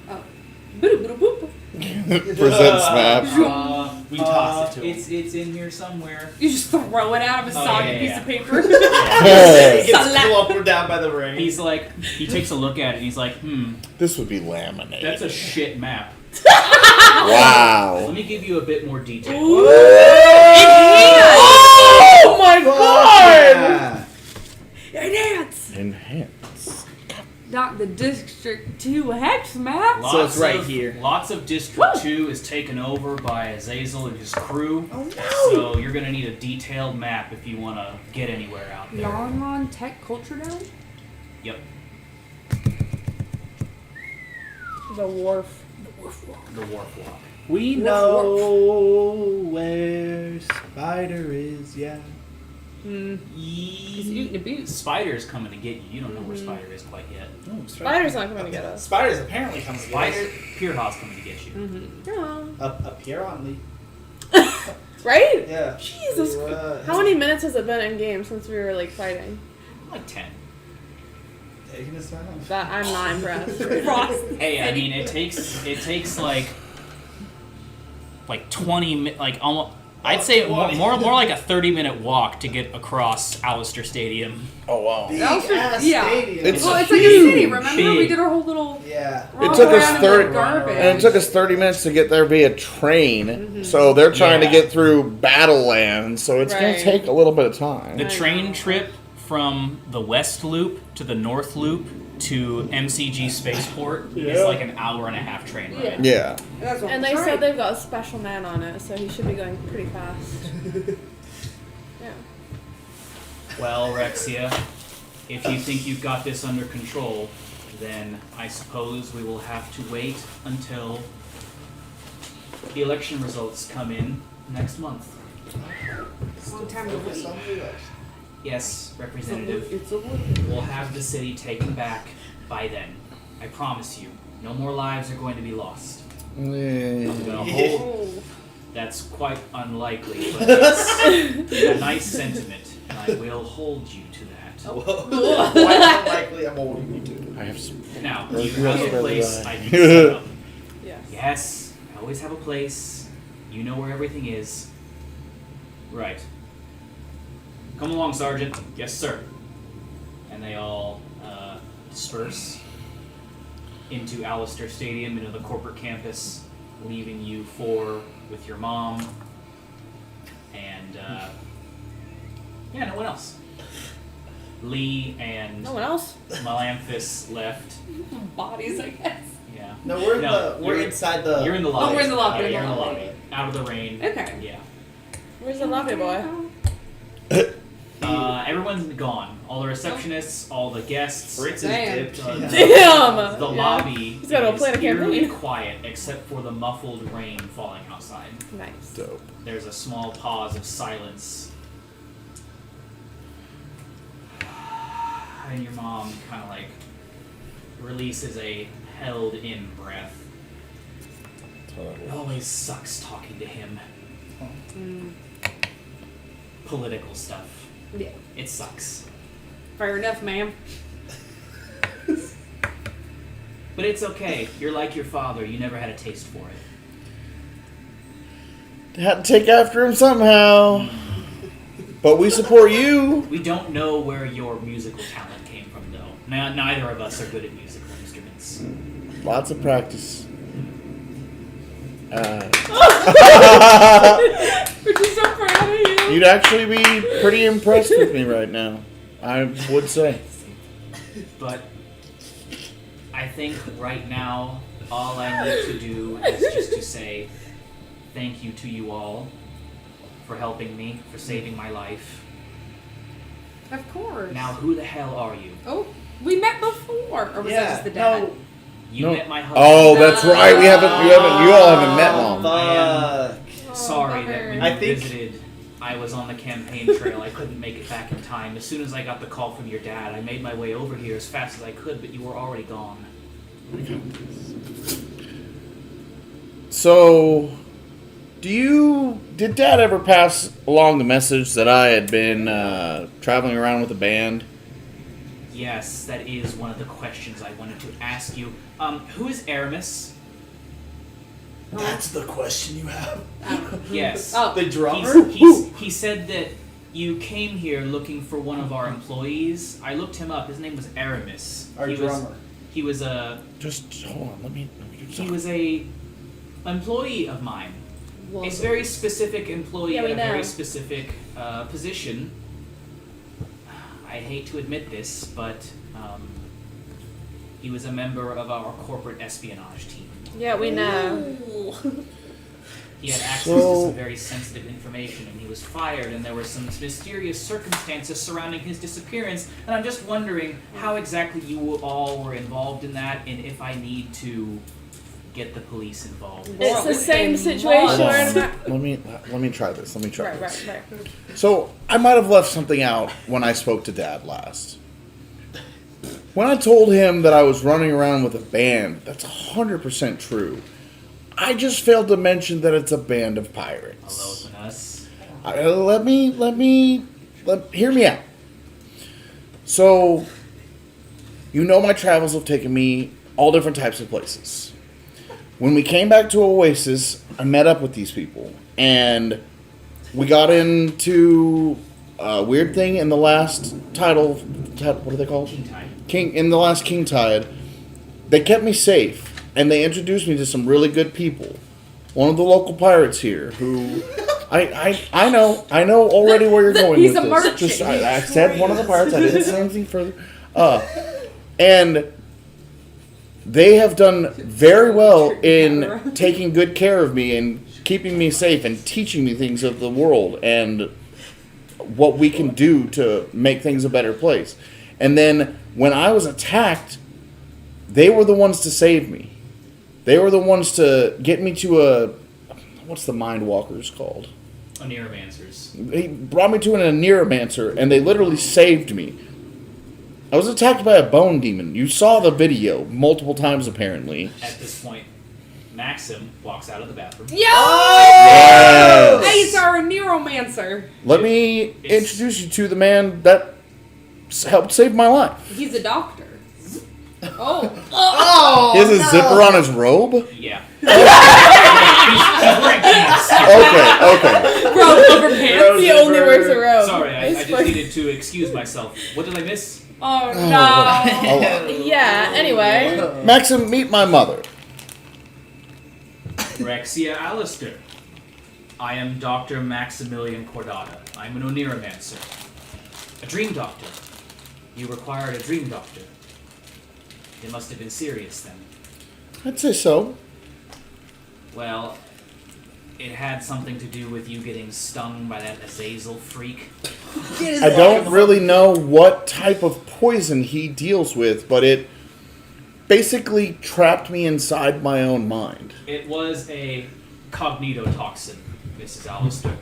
Oh. Boop, boop, boop. Presents map. We toss it to him. It's in here somewhere. You just throw it out of a soggy piece of paper. It gets clumped down by the rain. He's like, he takes a look at it and he's like, This would be laminated. that's a shit map. Wow. Let me give you a bit more detail. Oh my god! Yeah. Enhance! Enhance. Not the District 2 hex map. So it's right here. Lots of District 2 is taken over by Azazel and his crew. Oh no! So you're going to need a detailed map if you want to get anywhere out there. Long Tech Culture Down? Yep. The wharf. The Wharf Walk. We know where Spider is, yeah. He's eating a boot. Spider's coming to get you. You don't know where Spider is quite yet. Oh, Spider's not coming to get us. Spider's apparently coming to get Spider, Pierhaw's coming to get you. Yeah. Up here on Lee. Right? Yeah. Jesus. How many minutes has it been in game since we were like fighting? Like 10. Taking his time. That I'm not impressed. Hey, I mean, it takes like 20 like almost. I'd say more like a 30-minute walk to get across Allister Stadium. Oh wow. Big That was for- ass yeah. stadium. It's Well, it's like a huge. city, remember? Big. We did our whole little Yeah. It took us around in 30 the garbage. And it took us 30 minutes to get there via train. So they're trying to Yeah. get through Battleland, so it's going Right. to take a little bit of time. The I train know. trip from the West Loop to the North Loop to MCG Spaceport is like an hour and a half train ride. Yeah. That's what And I'm they trying. said they've got a special man on it, so he should be going pretty fast. Yeah. Well, Rhexea, if you think you've got this under control, then I suppose we will have to wait until the election results come in next month. Long time to wait. Yes, Representative. We'll have the city taken back by then. I promise you. No more lives are going to be lost. I'm gonna hold. That's quite unlikely, but it's a nice sentiment, and I will hold you to that. Quite unlikely I'm holding you to. I have some. Now, Well, you you have also a place have I the can set up. Yes. Yes, I always have a place. You know where everything is. Right. Come along, Sergeant. Yes, sir. And they all disperse into Allister Stadium, into the corporate campus, leaving you four with your mom. And, no one else. Lee and No one else? Melanthus left. Bodies, I guess. Yeah. No, we're you're- inside the. You're in the lobby. we're in the lobby. Yeah, you're in the lobby. Out of the rain. Okay. Yeah. Where's the lobby boy? Everyone's gone. All the receptionists, all the guests. Fritz is Damn. dipped. Uh, Damn! The Yeah. lobby He's gotta go is plan a eerily campaign. quiet except for the muffled rain falling outside. Nice. Dope. There's a small pause of silence. And your mom kind of like releases a held in breath. It always sucks talking to him. Political stuff. Yeah. It sucks. Fair enough, ma'am. But it's okay. You're like your father. You never had a taste for it. Had to take after him somehow. But we support you. We don't know where your musical talent came from, though. Neither of us are good at musical instruments. Lots of practice. We're just so proud of you. You'd actually be pretty impressed with me right now. I would say. But I think right now, all I need to do is just to say thank you to you all for helping me, for saving my life. Of course. Now, who the hell are you? Oh, we met before. Or was that just the dad? No. You No. met my husband. Oh, that's right. You all haven't met Mom. Fuck. Sorry bummer. that when I you think- visited, I was on the campaign trail. I couldn't make it back in time. As soon as I got the call from your dad, I made my way over here as fast as I could, but you were already gone. So, did Dad ever pass along the message that I had been traveling around with a band? Yes, that is one of the questions I wanted to ask you. Who is Aramis? That's the question you have. Yes. Oh. The drummer? He said that you came here looking for one of our employees. I looked him up. His name was Aramis. Our drummer. He was a. Just hold on. Let me do He something. was a employee of mine. A very specific employee Yeah, we in a very know. specific position. I hate to admit this, but he was a member of our corporate espionage team. Yeah, we know. He had access to some very sensitive information, and he was fired, and there were some mysterious circumstances surrounding his disappearance, and I'm just wondering how exactly you all were involved in that, and if I need to get the police involved. It's the same Hold situation. on. Let me try this. Right. So I might have left something out when I spoke to Dad last. When I told him that I was running around with a band, that's 100% true. I just failed to mention that it's a band of pirates. Hello, us. Hear me out. So, you know my travels have taken me all different types of places. When we came back to Oasis, I met up with these people, and we got into a weird thing in the last title. What are they called? In the last King Tide. They kept me safe, and they introduced me to some really good people. One of the local pirates here, who I know already where you're going He's with a this. merchant. Just I said one of the pirates. I didn't say anything further. And they have done very well in taking good care of me and keeping me safe and teaching me things of the world and what we can do to make things a better place. And then when I was attacked, they were the ones to save me. They were the ones to get me to what's the mind walkers called? Neuromancers. He brought me to an neuromancer, and they literally saved me. I was attacked by a bone demon. You saw the video multiple times, apparently. At this point, Maxim walks out of the bathroom. Yes. Hey, it's our neuromancer. Let me introduce you to the man that helped save my life. He's a doctor. Oh, He has a zipper on his robe? Yeah. He's wearing pants. Okay. Robe over pants. He only wears a robe. Sorry, I just needed to excuse myself. What did I miss? Oh no. Yeah, anyway. Maxim, meet my mother. Rhexea Allister. I am Dr. Maximilian Cordata. I'm an Oniromancer. A dream doctor. You required a dream doctor. It must have been serious then. I'd say so. Well, it had something to do with you getting stung by that Azazel freak. I don't really know what type of poison he deals with, but it basically trapped me inside my own mind. It was a cognitotoxin, Mrs. Allister.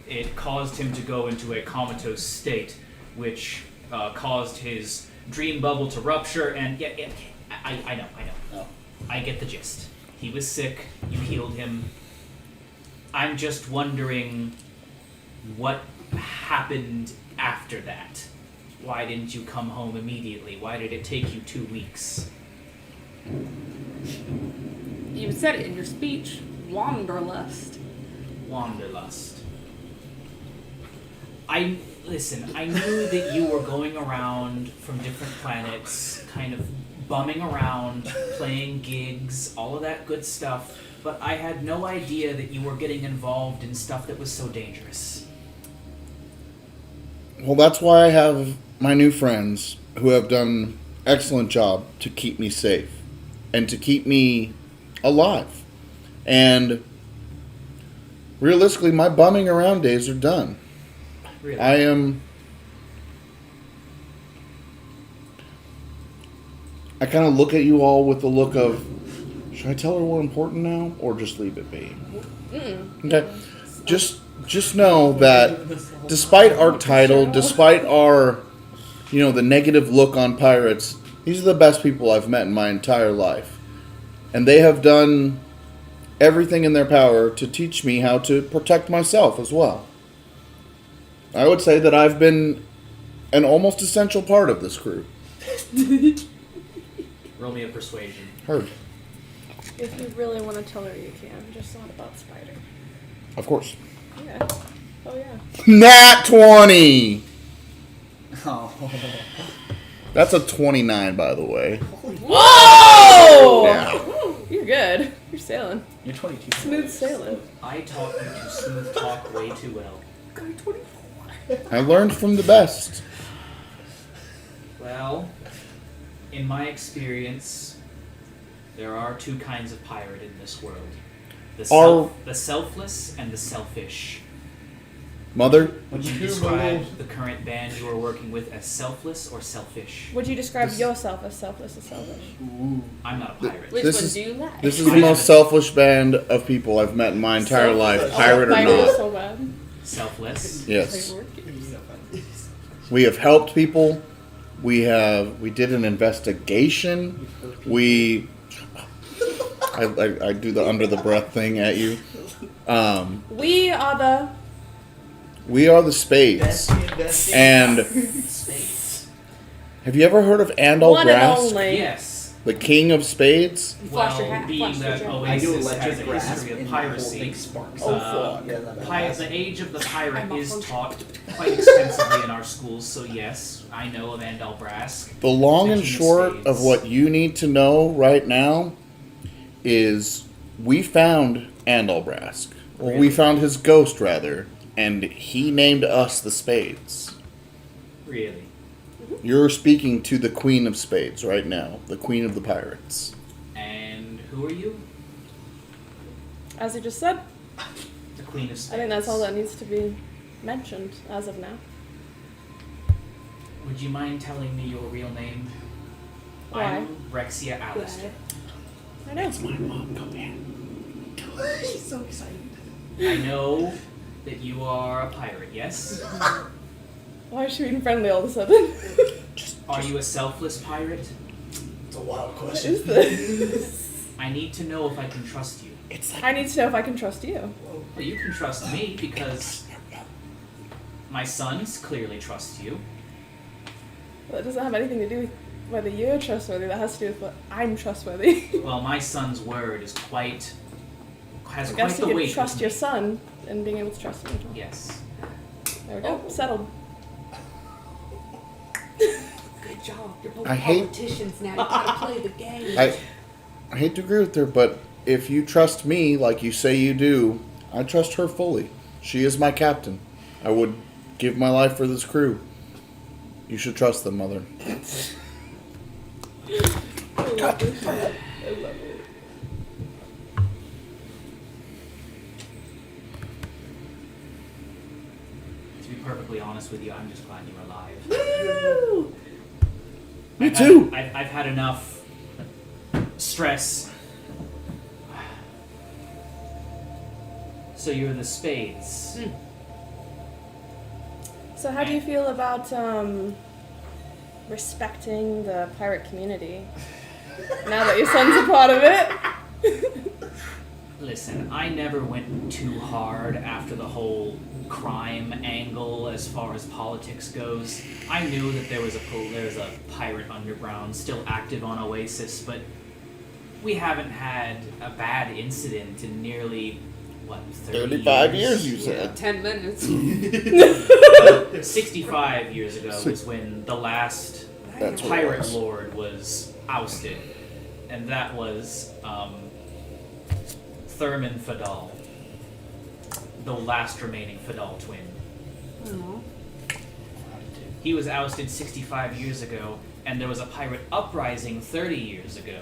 It caused him to go into a comatose state, which caused his dream bubble to rupture, and I know. I get the gist. He was sick, you healed him. I'm just wondering what happened after that. Why didn't you come home immediately? Why did it take you 2 weeks? You said it in your speech. Wanderlust. Wanderlust. I knew that you were going around from different planets, kind of bumming around, playing gigs, all of that good stuff, but I had no idea that you were getting involved in stuff that was so dangerous. Well, that's why I have my new friends who have done an excellent job to keep me safe and to keep me alive. And realistically, my bumming around days are done. Really? I kind of look at you all with the look of, should I tell her we're important now, or just leave it be? Okay. Just know that despite our title, despite our, the negative look on pirates, these are the best people I've met in my entire life. And they have done everything in their power to teach me how to protect myself as well. I would say that I've been an almost essential part of this crew. Roll me a persuasion. Heard. If you really want to tell her, you can. Just not about Spider. Of course. Yeah. Oh, yeah. Nat 20! Oh. That's a 29, by the way. Whoa! Yeah. You're good. You're sailing. You're 22. Smooth sailing. I taught you to smooth talk way too well. I learned from the best. Well, in my experience, there are two kinds of pirate in this world. The selfless and the selfish. Mother? Would you describe the current band you are working with as selfless or selfish? Would you describe yourself as selfless or selfish? Ooh. I'm not a pirate. Which This one is- do you like? This is the most selfish band of people I've met in my entire life, pirate or Spider is not. so bad. Selfless. Yes. We have helped people. We did an investigation. I do the under the breath thing at you. We are the Spades. Bestie Investies. And Spades. have you ever heard of Andal one and Grass, only. Yes. the king of spades? Flash your Well, hat, being flash your that hat. I do Oasis has electric a grasp history of and the whole piracy, thing sparks. the age of the pirate is taught quite extensively in our schools, so yes, I know of Andal Brask. The long and The king of short spades. of what you need to know right now is we found Andal Brask. Well, we Really? found his ghost, rather, and he named us the Spades. Really? You're speaking to the Queen of Spades right now, the Queen of the Pirates. And who are you? As you just said, The Queen of Spades. I think that's all that needs to be mentioned as of now. Would you mind telling me your real name? Why? I'm Rhexea Allister. I know. She's so excited. I know that you are a pirate, yes? Why is she being friendly all of a sudden? Are you a selfless pirate? It's a wild What question. is this? I need to know if I can trust you. I need to know if I can trust you. Well, you can trust me because my sons clearly trust you. That doesn't have anything to do with whether you're trustworthy. That has to do with what I'm trustworthy. Well, my son's word is has I quite guess the you weight. could trust with your me. son in being able to trust me. Yes. There we go. Settled. Good job. You're both I hate- politicians now. You gotta play the game. I hate to agree with her, but if you trust me like you say you do, I trust her fully. She is my captain. I would give my life for this crew. You should trust them, Mother. To be perfectly honest with you, I'm just glad you're alive. Woo! Me too. I've had enough stress. So you're the Spades. So how do you feel about respecting the pirate community? Now that your son's a part of it? Listen, I never went too hard after the whole crime angle as far as politics goes. I knew that there was a pirate underground still active on Oasis, but we haven't had a bad incident in nearly, 35 years, you said. 10 minutes. 65 years ago was when the last That's what it pirate was. lord was ousted, and that was Thurman Fadal, the last remaining Fadal twin. Oh. He was ousted 65 years ago, and there was a pirate uprising 30 years ago,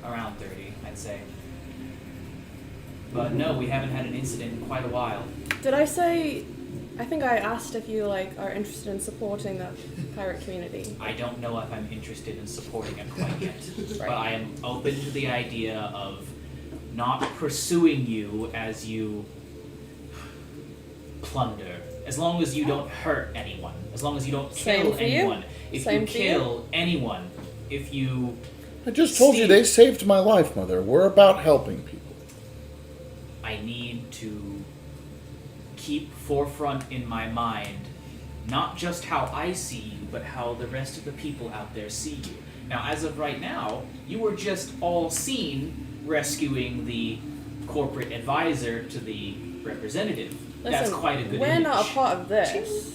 around 30, I'd say. But no, we haven't had an incident in quite a while. Did I say? I think I asked if you are interested in supporting the pirate community. I don't know if I'm interested in supporting it quite yet, but Right. I am open to the idea of not pursuing you as you plunder. As long as you don't hurt anyone. As long as you don't Same kill for you. anyone. If Same you for you. kill anyone, if you... I just told you they saved my life, Mother. We're about helping people. I need to keep forefront in my mind not just how I see you, but how the rest of the people out there see you. Now, as of right now, you were just all seen rescuing the corporate advisor to the representative. That's Listen, quite a good we're image. not a part of this.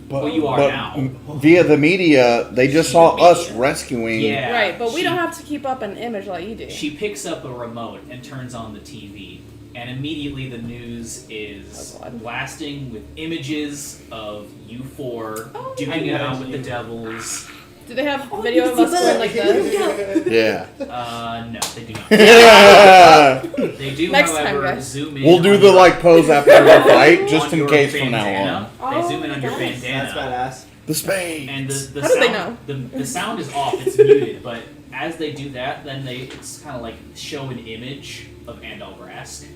But, Well, you are but now. Via the media, they just saw The us media. rescuing. Yeah. Right, but we she- don't have to keep up an image like you do. She picks up a remote and turns on the TV, and immediately the news is Oh, God. blasting with images of you four Oh, doing it out with the you. devils. Do they have video of us going like this? Yeah. No, they do not. Yeah. They do, Next time, however, guys. zoom in. We'll do on the your- like pose after the fight, on just in your case from now bandana. on. They zoom in on your nice. bandana. That's badass. The spades. And the How do sound, they The sound is off, it's muted, but as they do that, then it's kind of like show an image of Andalbrask.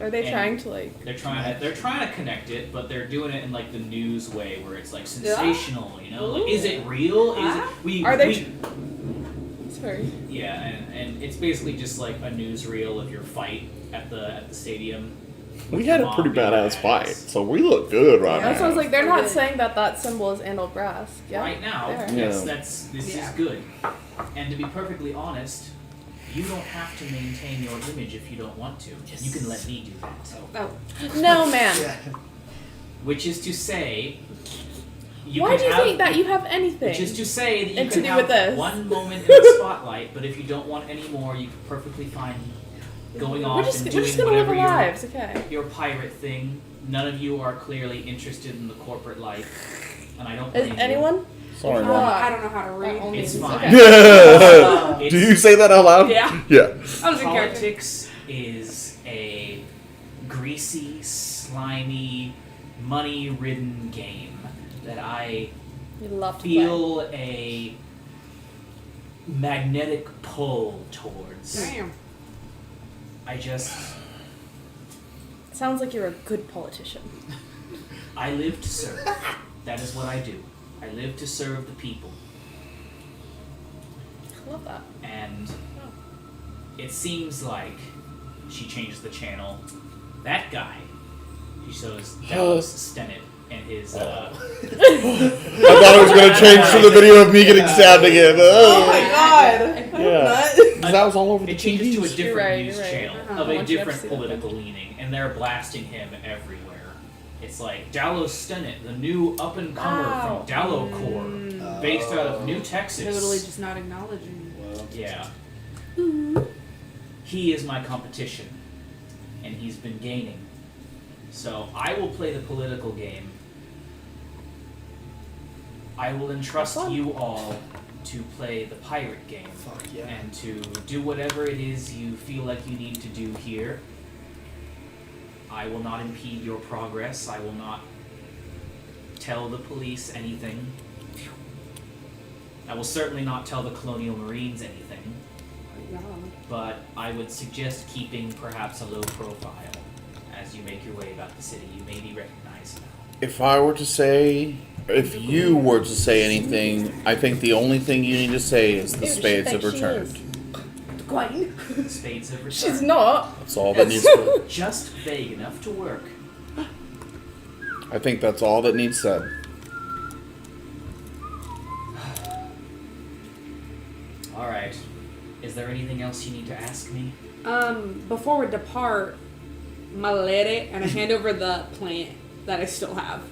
Are they And trying to like? They're trying to connect it, but they're doing it in like the news way where it's like sensational, you know? Like, is it real? Is it Are they? we Sorry. yeah, and it's basically just like a newsreel of your fight at the stadium. We with had your a pretty mom being badass badass. fight, so we look good right That now. sounds like they're Pretty not good. saying that symbol is Andal Brass. Yeah. Right now, There. Yeah. this is Yeah. good. And to be perfectly honest, you don't have to maintain your image if you don't want to. You can let me do that. Oh, No, man. Which is to say, Why can do you have, think that you have anything? Which is to say that you And to can do have with this. one moment in the spotlight, but if you don't want any more, you can perfectly fine going we're off just, and we're doing just gonna live whatever our lives, okay? your pirate thing. None of you are clearly interested in the corporate life, and I don't Is blame you. anyone? Sorry, Uh, Mom. I don't know how to read. only- It's Okay. fine. Do you It's- say that out loud? Yeah. Yeah. I was in character. Politics is a greasy, slimy, money-ridden game that I You love to play. feel a magnetic pull towards. Damn. I just Sounds like you're a good politician. I live to serve. That is what I do. I live to serve the people. I love that. And it seems like she changed the channel. That guy, she shows Dallas Stennett and his. I thought it was going to change to the video of me getting stabbed again. Oh my god! Yeah. That was all over the It changes to a TV. different right, news you're right. channel Uh-huh. of I a want you to different see that political leaning, and they're blasting him everywhere. It's like Dallas Stennett, the new up and comer Wow. from Dallo Corps, based out of New Texas. Totally just not acknowledging. Yeah. He is my competition, and he's been gaining. So I will play the political game. I will entrust Have fun. you all to play the pirate game Fuck yeah. and to do whatever it is you feel like you need to do here. I will not impede your progress. I will not tell the police anything. I will certainly not tell the Colonial Marines anything. But I would suggest keeping perhaps a low profile as you make your way about the city. You may be recognized now. If I were to say, if you were to say anything, I think the only thing you need to say is the Dude, spades she have thinks she returned. is. Queen. The spades have returned. She's not. That's all that needs to Just vague enough to work. I think that's all that needs said. Alright. Is there anything else you need to ask me? Before we depart, my lady, and I hand over the plant that I still have.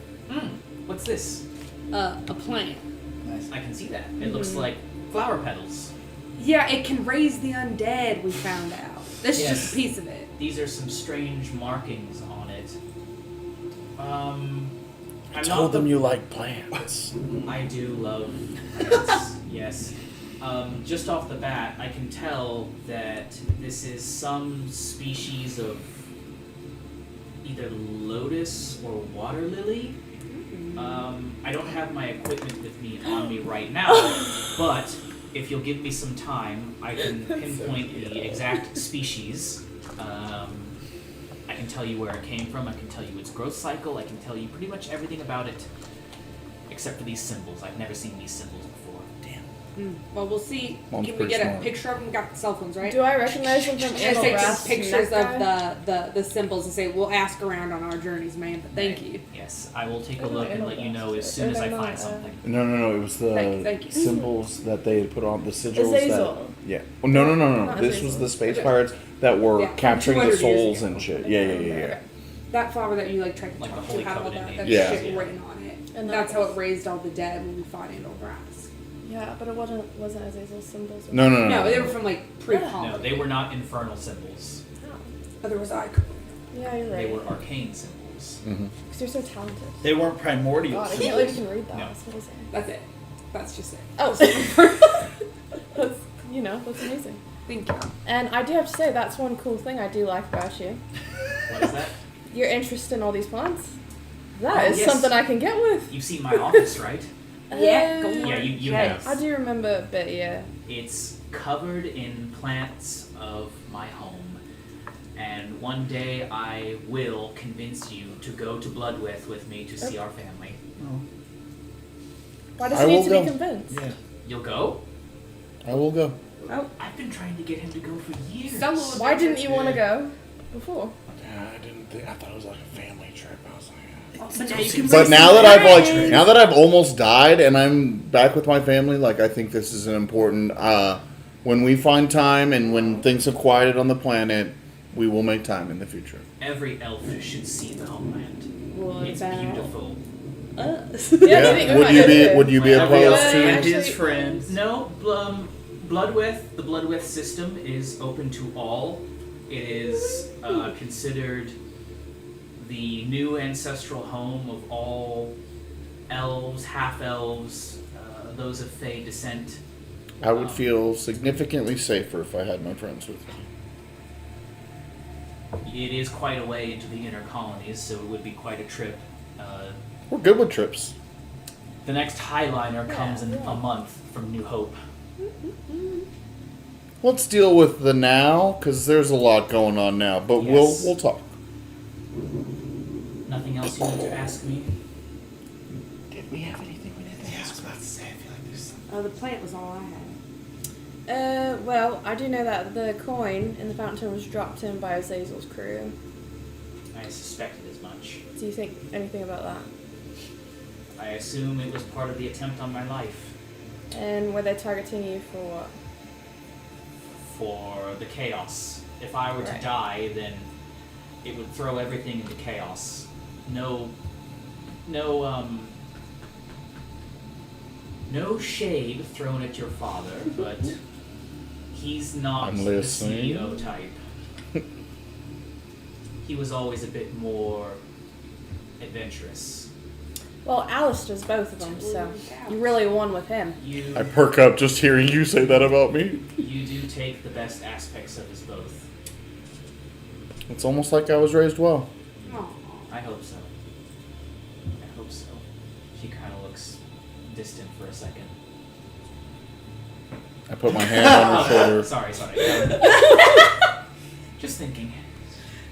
What's this? A plant. Nice. I can see that. It looks like flower petals. Yeah, it can raise the undead, we found out. This is Yes. just a piece of it. These are some strange markings on it. I'm I not told the them you like plants. I do love plants, yes. Just off the bat, I can tell that this is some species of either lotus or water lily. I don't have my equipment with me on me right now, but if you'll give me some time, I can pinpoint the exact species. I can tell you where it came from, I can tell you its growth cycle, I can tell you pretty much everything about it, except for these symbols. I've never seen these symbols before. Damn. Well, we'll see. Mom's Can we pretty get smart. a picture of them? We got the cell phones, right? Do I recognize them from I'm gonna take some pictures of the the symbols and say we'll ask around on our journeys, man. But thank you. Yes, I will take a Oh, look and let you know as soon as I find something. No. It was the Thank you. symbols that they put on the sigils. Azazel. Yeah. Oh, no. Not This Azazel. was the Spades Okay. pirates that were Yeah, capturing the 200 years souls ago. and shit. Yeah. That flower that you like tried to Like talk the to Holy had all Covenant that names. Yeah. shit written on it. And That's that how was- it raised all the dead when we fought in Brass. Yeah, but it wasn't Azazel's symbols. No. No, they were from like pre-Paul. No, they were not infernal symbols. Otherwise, I. Yeah, you're right. They were arcane symbols. Mm-hmm. Because you're so talented. They weren't primordial. God, I can't believe you can read that. No. That's amazing. That's it. That's just it. Oh, that's that's amazing. Thank you. And I do have to say, that's one cool thing I do like about you. What is that? Your interest in all these plants. That Oh, is yes. something I can get with. You've seen my office, right? Yeah, go Uh, on. Yeah, you Yes. have. I do remember a bit, yeah. It's covered in plants of my home. And one day I will convince you to go to Bloodwith with me to see our family. Oh. Why does I he need will to go. be convinced? Yeah. You'll go? I will go. Oh, I've been trying to get him to go for years. Some will- Why didn't you want to go before? Yeah, I didn't think. I thought it was like a family trip. I was like. But now you can But bring now some that friends. now that I've almost died and I'm back with my family, like I think this is an important. When we find time and when things have quieted on the planet, we will make time in the future. Every elf should see the homeland. What It's about beautiful. us? Yeah, I think we Would might you go be too. Would you be Every elf opposed and to? his friends. No, Bloodwith, the Bloodwith system is open to all. It is considered the new ancestral home of all elves, half-elves, those of Fey descent. I would feel significantly safer if I had my friends with me. It is quite a way into the inner colonies, so it would be quite a trip. We're good with trips. The next Highliner comes in a month from New Hope. Let's deal with the now, because there's a lot going on now. But Yes. we'll talk. Nothing else you want to ask me? Did we have anything we didn't Yeah, I was about to say, I feel like there's something. Oh, the plant was all I had. Well, I do know that the coin in the fountain was dropped in by Azazel's crew. I suspected as much. Do you think anything about that? I assume it was part of the attempt on my life. And were they targeting you for what? For the chaos. If I were to Right. die, then it would throw everything into chaos. No shade thrown at your father, but he's not I'm the listening. CEO type. He was always a bit more adventurous. Well, Allister's both of them, so you really won with him. I perk up just hearing you say that about me. You do take the best aspects of us both. It's almost like I was raised well. Oh, I hope so. I hope so. She kind of looks distant for a second. I put my hand on her shoulder. Sorry. Just thinking.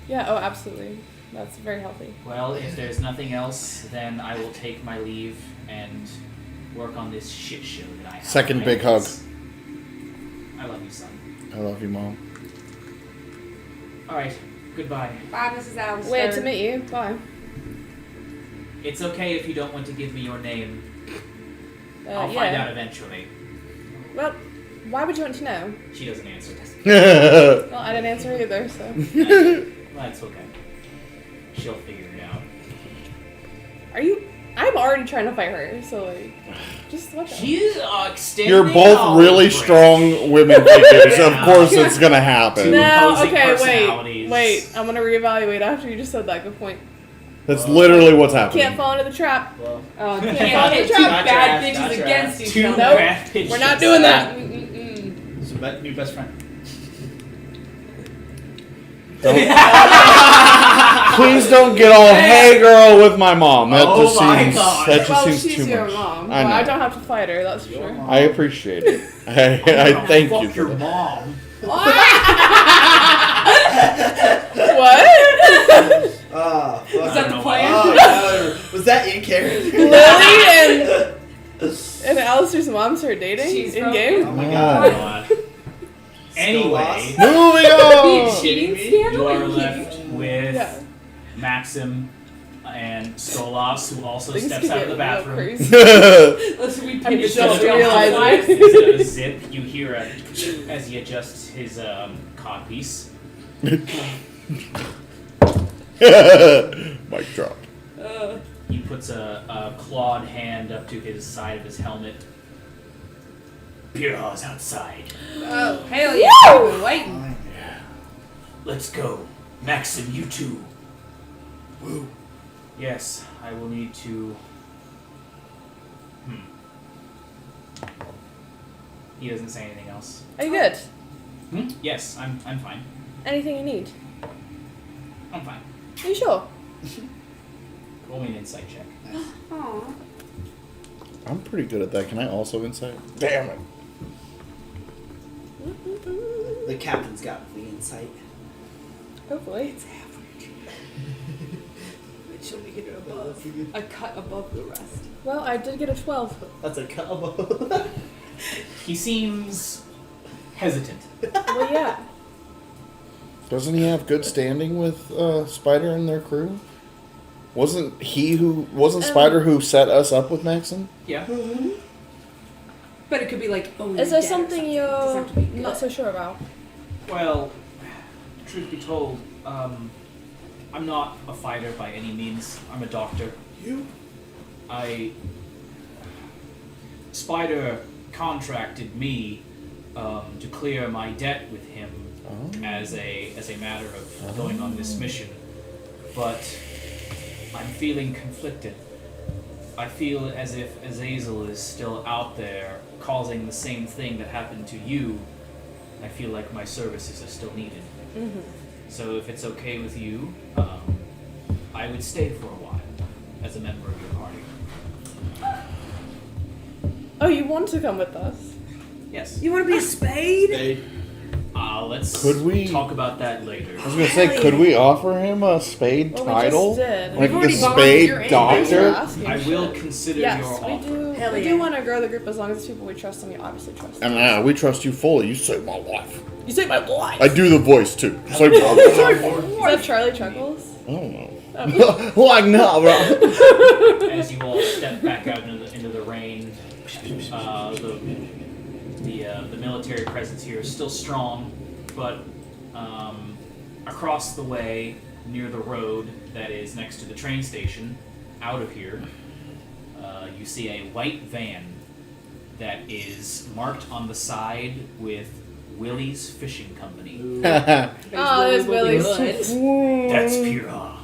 Yeah, oh, absolutely. That's very healthy. Well, if there's nothing else, then I will take my leave and work on this shit show that I have. Second on my big hug. hands. I love you, son. I love you, Mom. Alright, goodbye. bye, Mrs. Allister. Weird to meet you. Bye. It's okay if you don't want to give me your name. I'll find out eventually. Well, why would you want to know? She doesn't answer. Well, I didn't answer either, so. Well, that's okay. She'll figure it out. Are you? I'm already trying to fight her, so like, just what the? She's extending. You're both olive really branch. strong women figures. Of Yeah. course it's gonna happen. Two No, opposing okay, personalities. wait. I'm gonna reevaluate after you just said that. Good point. That's literally what's happening. Can't fall into the trap. Well, Oh, Can't can't fall in hit the two trap. bad Gotcha, bitches gotcha. against each Two other. Nope. bad pitches. We're not doing that. so new best friend. Please don't get all hey girl with my mom. That Oh just my seems God. that just Well, seems she's too your much. mom. I Well, know. I don't have to fight her. That's for sure. I appreciate it. I thank you Fuck for your that. mom. What? Ah, fuck. Was that the know plan? Oh, no. Was that in character? Lily and And Alistair's mom started dating She's in broken. game. Oh my Oh. god. Anyway, Moving on. Cheating me? scandal? you are left with Yeah. Maxim and Skolas, who also Things steps could out of get the real bathroom. crazy. Listen, we I'm pay just the realizing. Instead of zip, you hear as he adjusts his codpiece. Mic drop. He puts a clawed hand up to his side of his helmet. Pirha's outside. Oh, hell yeah. I've been waiting. Let's go. Maxim, you too. Woo. Yes, I will need to... He doesn't say anything else. Are you good? Yes, I'm fine. Anything you need? I'm fine. Are you sure? Roll me an insight check. Aw. I'm pretty good at that. Can I also insight? Damn it. The captain's got the insight. Hopefully. It should make it above. A cut above the rest. Well, I did get a 12. That's a combo. He seems hesitant. Well, yeah. Doesn't he have good standing with Spider and their crew? Wasn't Spider who set us up with Maxim? Yeah. But it could be like, oh, Is there dead or something It you're doesn't have to be not good. so sure about? Well, truth be told, I'm not a fighter by any means. I'm a doctor. You? Spider contracted me to clear my debt with him as a matter of going on this mission, but I'm feeling conflicted. I feel as if Azazel is still out there causing the same thing that happened to you. I feel like my services are still needed. Mm-hmm. So if it's okay with you, I would stay for a while as a member of your party. Oh, you want to come with us? Yes. You want to be a spade? Spade. Let's Could we- talk about that later. I was gonna say, could we offer him a spade Well, title? we just did. Like We've already the volunteered spade in. Thanks for doctor? asking, I shit. will consider Yes, your we offer. do. Hell we yeah. do want to grow the group as long as it's people we trust, and we obviously trust. And we trust you fully. You saved my life. You saved my life. I do the voice too. Saved my life. Is that Charlie Chuckles? I don't know. Like no, bro. As you all step back out into the rain, the military presence here is still strong, but across the way, near the road that is next to the train station, out of here, you see a white van that is marked on the side with Willie's Fishing Company. Oh, there's Willie's. That's Pirha.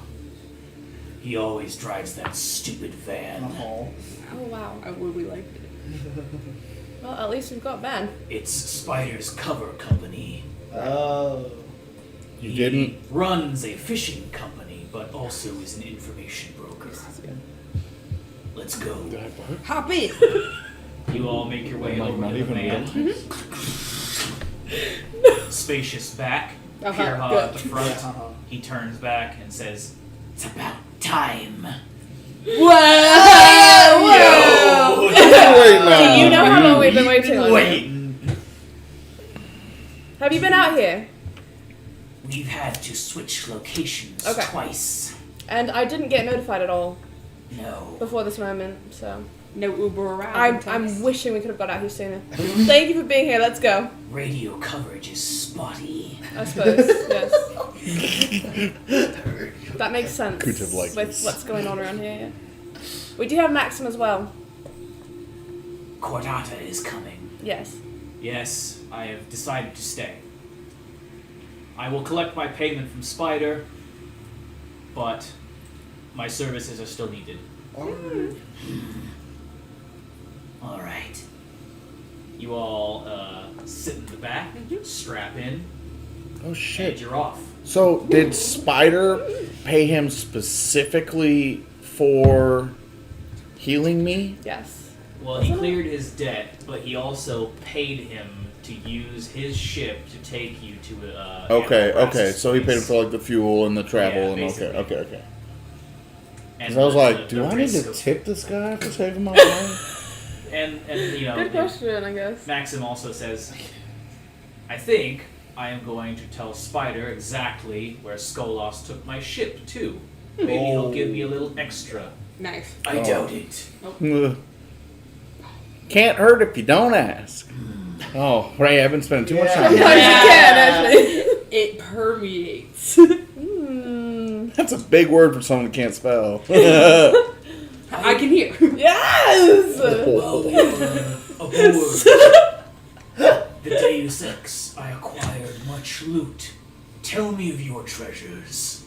He always drives that stupid van. Oh. Oh wow. I would we liked it. Well, at least we've got Ben. It's Spider's cover company. Oh. You He didn't. runs a fishing company, but also is an information broker. Let's go. Did I bark? Hop in. You all make your way Like, over not to the even van. real? Spacious back. Uh-huh, Pirha good. at the front. Uh-huh. He turns back and says, "It's about time." Whoa! Wait, no. You know how long we've been waiting on you. Waiting. Have you been out here? We've had to switch locations Okay. twice. And I didn't get notified at all No. before this moment, so No Uber around. I'm wishing we could have got out here sooner. Thank you for being here. Let's go. Radio coverage is spotty. I suppose. Yes. That makes sense. Could have liked with this. what's going on around here. Yeah. We do have Maxim as well. Cortata is coming. Yes. Yes, I have decided to stay. I will collect my payment from Spider, but my services are still needed. Alright. You all sit in the back, strap in, Oh and shit. you're off. So did Spider pay him specifically for healing me? Yes. Well, he cleared his debt, but he also paid him to use his ship to take you to Okay, Annapolis okay. So he paid him base. for like the fuel and the travel Yeah, and basically. okay. And Because I was the- like, the do I need risk to of- tip this guy for saving my life? And you know, Good question, I guess. Maxim also says, I think I am going to tell Spider exactly where Skolos took my ship, too. Maybe he'll give me a little extra. Nice. I doubt it. Ugh. Can't hurt if you don't ask. Oh, Ray, I've been spending too much time. Sometimes you can, actually. It permeates. That's a big word for someone who can't spell. I can hear. Yes! Aboard the Deus Ex, I acquired much loot. Tell me of your treasures.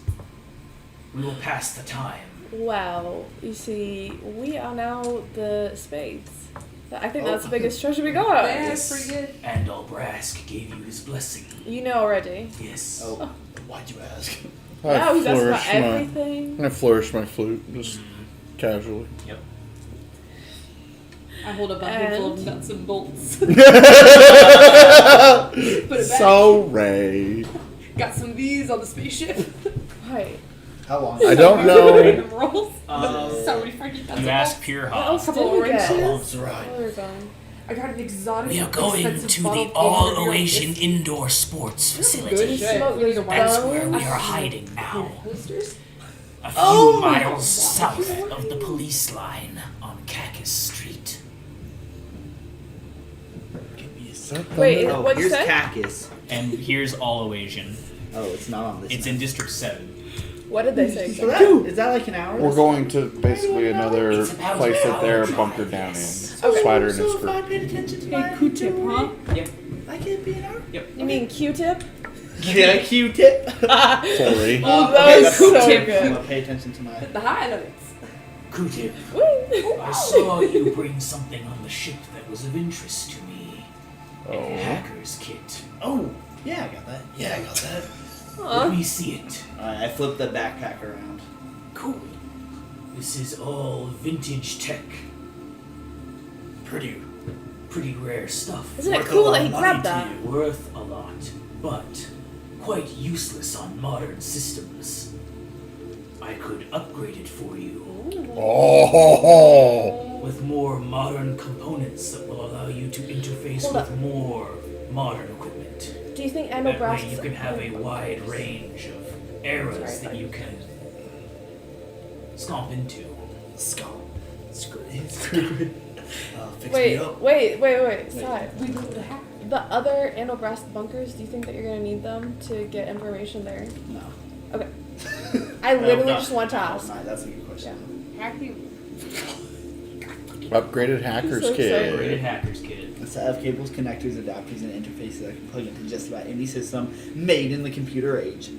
We will pass the time. Well, you see, we are now the Spades. I think that's the biggest treasure we got. Yeah, that's pretty good. And Albrask gave you his blessing. You know already. Yes. Oh, why'd you ask? Wow, he's asking about flourish my, everything. I flourish my flute, just casually. Yep. I hold up a handful of And- nuts and bolts. Put it back. So, Ray. Got some of these on the spaceship. Right. How long? I don't know. Random rolls. So many freaking nuts You and ask bolts. Pure What Hog. else Couple did we oranges. get? How long's the ride? Oh, we're gone. I got an exotic. We are going expensive to bottle the of All beer. Oasis It's Indoor Sports good Facility. shit. Smoke We need to those buy That's bones. where we are hiding now. Posters? A few Oh! miles south of the police line on Cactus Street. Wait, Oh, what'd you here's say? Cactus. And here's All-Oasian. Oh, it's not on this. It's in District 7. What did they say? So exactly? that, is that like an hour? We're going to basically another It's about place an that they're hour bunkered drive, down in. yes. Spider and his So if I group. paid attention to my Hey, Q-tip, huh? Yep. I can't be an hour. You mean Q-tip? Yeah, Q-tip. Sorry. Oh, that okay, was that's so Q-tip. I'm good. gonna pay attention to my. The highlights. Q-tip, Woo. I saw you bring something on the ship that was of interest to me. A Oh. hacker's kit. Oh, yeah, I got that. Yeah, I got that. Let me see it. I flipped the backpack around. Cool. This is all vintage tech. Pretty rare stuff. Isn't it Worth a cool lot that he of money grabbed to that? you. Worth a lot, but quite useless on modern systems. I could upgrade it for you Oh. with more modern components that will allow you to interface Hold with up. more modern equipment. Do you think That way Endelbrass... you can have a wide range of eras that you can stomp into. Skull. Screw fix me Wait, up. wait, Sai. We go to the hack. The other Endelbrass bunkers, do you think that you're going to need them to get information there? No. Okay. I literally No, just want to no, ask. no, that's a good question. Hacking. Upgraded hacker's So kit. excited. Rated Hackers Kit. A set of cables, connectors, adapters, and interfaces that can plug into just about any system made in the computer age.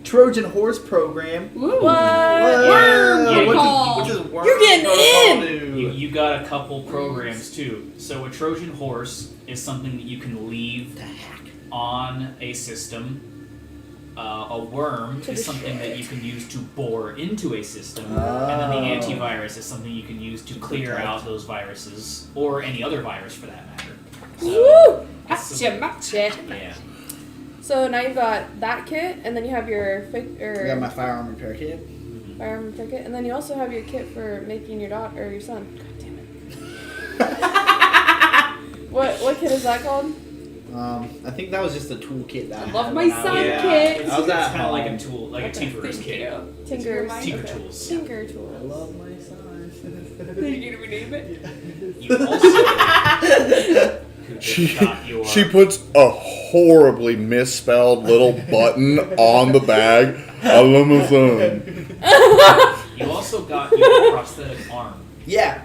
Trojan Horse program. Woo. What? Worm Yeah, protocol. What does worm You're getting protocol in! do? You got a couple programs too. So a Trojan Horse is something that you can leave on a system. A worm is something that you can use to bore into a system. And then the antivirus is something you can use to clear out those viruses, or any other virus for that matter. Woo! Gotcha. Yeah. So now you've got that kit, and then you have your I got my firearm repair kit. firearm repair kit, and then you also have your kit for making your daughter or your son. God damn it! What kit is that called? I think that was just a toolkit that I love had my when I was- son Yeah, kit. it's, I was at kind of like a home. tool, like a tinkerer's Thank kit. you. Tinker's. Tinker okay. tools. Tinker I tools. love my son. Are you gonna rename it? You also got your She puts a horribly misspelled little button on the bag. I love my son. you also got your prosthetic arm. Yeah.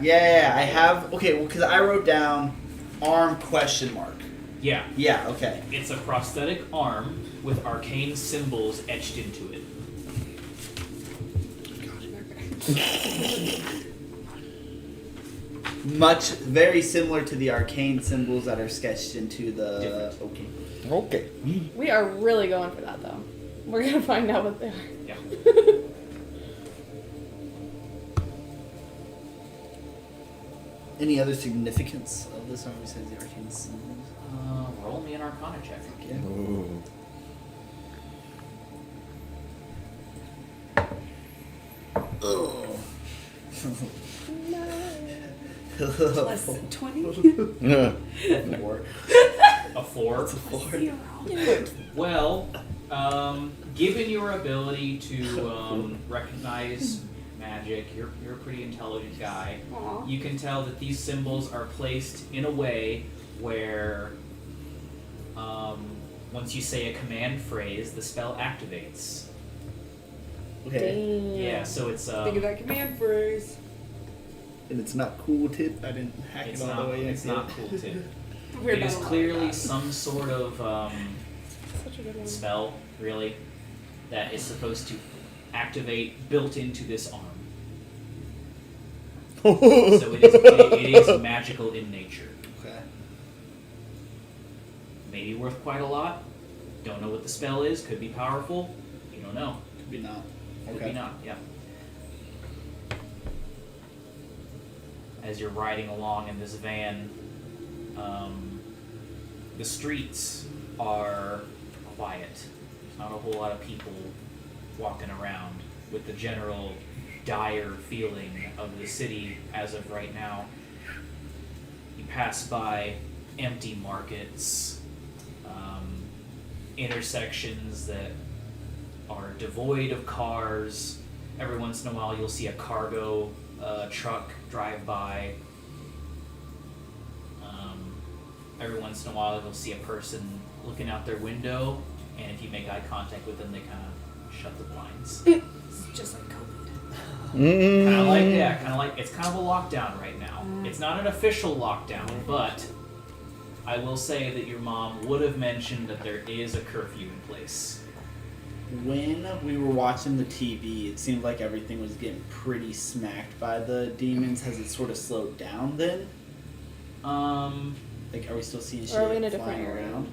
I have. Okay, well, because I wrote down arm question mark. Yeah. Yeah. Okay. It's a prosthetic arm with arcane symbols etched into it. Very similar to the arcane symbols that are sketched into the. Different. Okay. Okay. We are really going for that though. We're gonna find out what they are. Yeah. Any other significance of this arm besides the arcane symbols? Roll me an Arcana check. Yeah. Ooh. Less than 20. Yeah. 4. A 4. It's a 4. Well, given your ability to recognize magic, you're a pretty intelligent guy. Aw. You can tell that these symbols are placed in a way where once you say a command phrase, the spell activates. Okay. Yeah, so it's Think of that command phrase. And it's not cool, Tit. I didn't hack it's it all not the way in. it's not cool too. We're It is not allowed clearly that. some sort of Such a good one. spell, really, that is supposed to activate built into this arm. So it is magical in nature. Okay. Maybe worth quite a lot. Don't know what the spell is. Could be powerful. You don't know. Could be not. Could Okay. be not. Yeah. As you're riding along in this van, the streets are quiet. There's not a whole lot of people walking around, with the general dire feeling of the city as of right now. You pass by empty markets, intersections that are devoid of cars. Every once in a while you'll see a cargo truck drive by. Every once in a while you'll see a person looking out their window, and if you make eye contact with them, they kind of shut the blinds. It's just like COVID. Kind of like, yeah, kind of like, it's kind of a lockdown right now. It's not an official lockdown, but I will say that your mom would have mentioned that there is a curfew in place. When we were watching the TV, it seemed like everything was getting pretty smacked by the demons. Has it sort of slowed down then? Like, are we still seeing shit Or are we in a flying different area? around?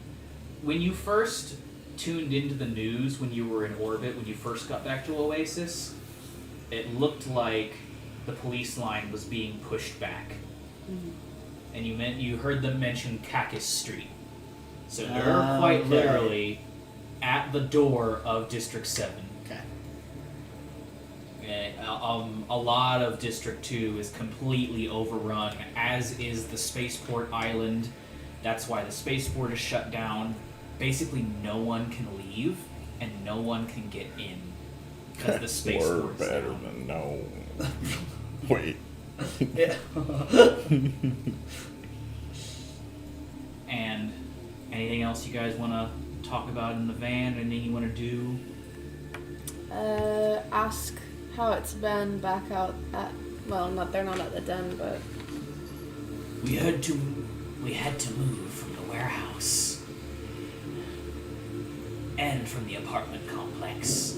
When you first tuned into the news, when you were in orbit, when you first got back to Oasis, it looked like the police line was being pushed back. And you heard them mention Cactus Street. So they're quite okay. literally at the door of District 7. Okay. A lot of District 2 is completely overrun, as is the Spaceport Island. That's why the Spaceport is shut down. Basically, no one can leave, and no one can get in. Because the We're Spaceport is better down. than no. Wait. Yeah. And anything else you guys want to talk about in the van? Anything you want to do? Ask how it's been back out at, well, they're not at the den, but We had to move from the warehouse and from the apartment complex.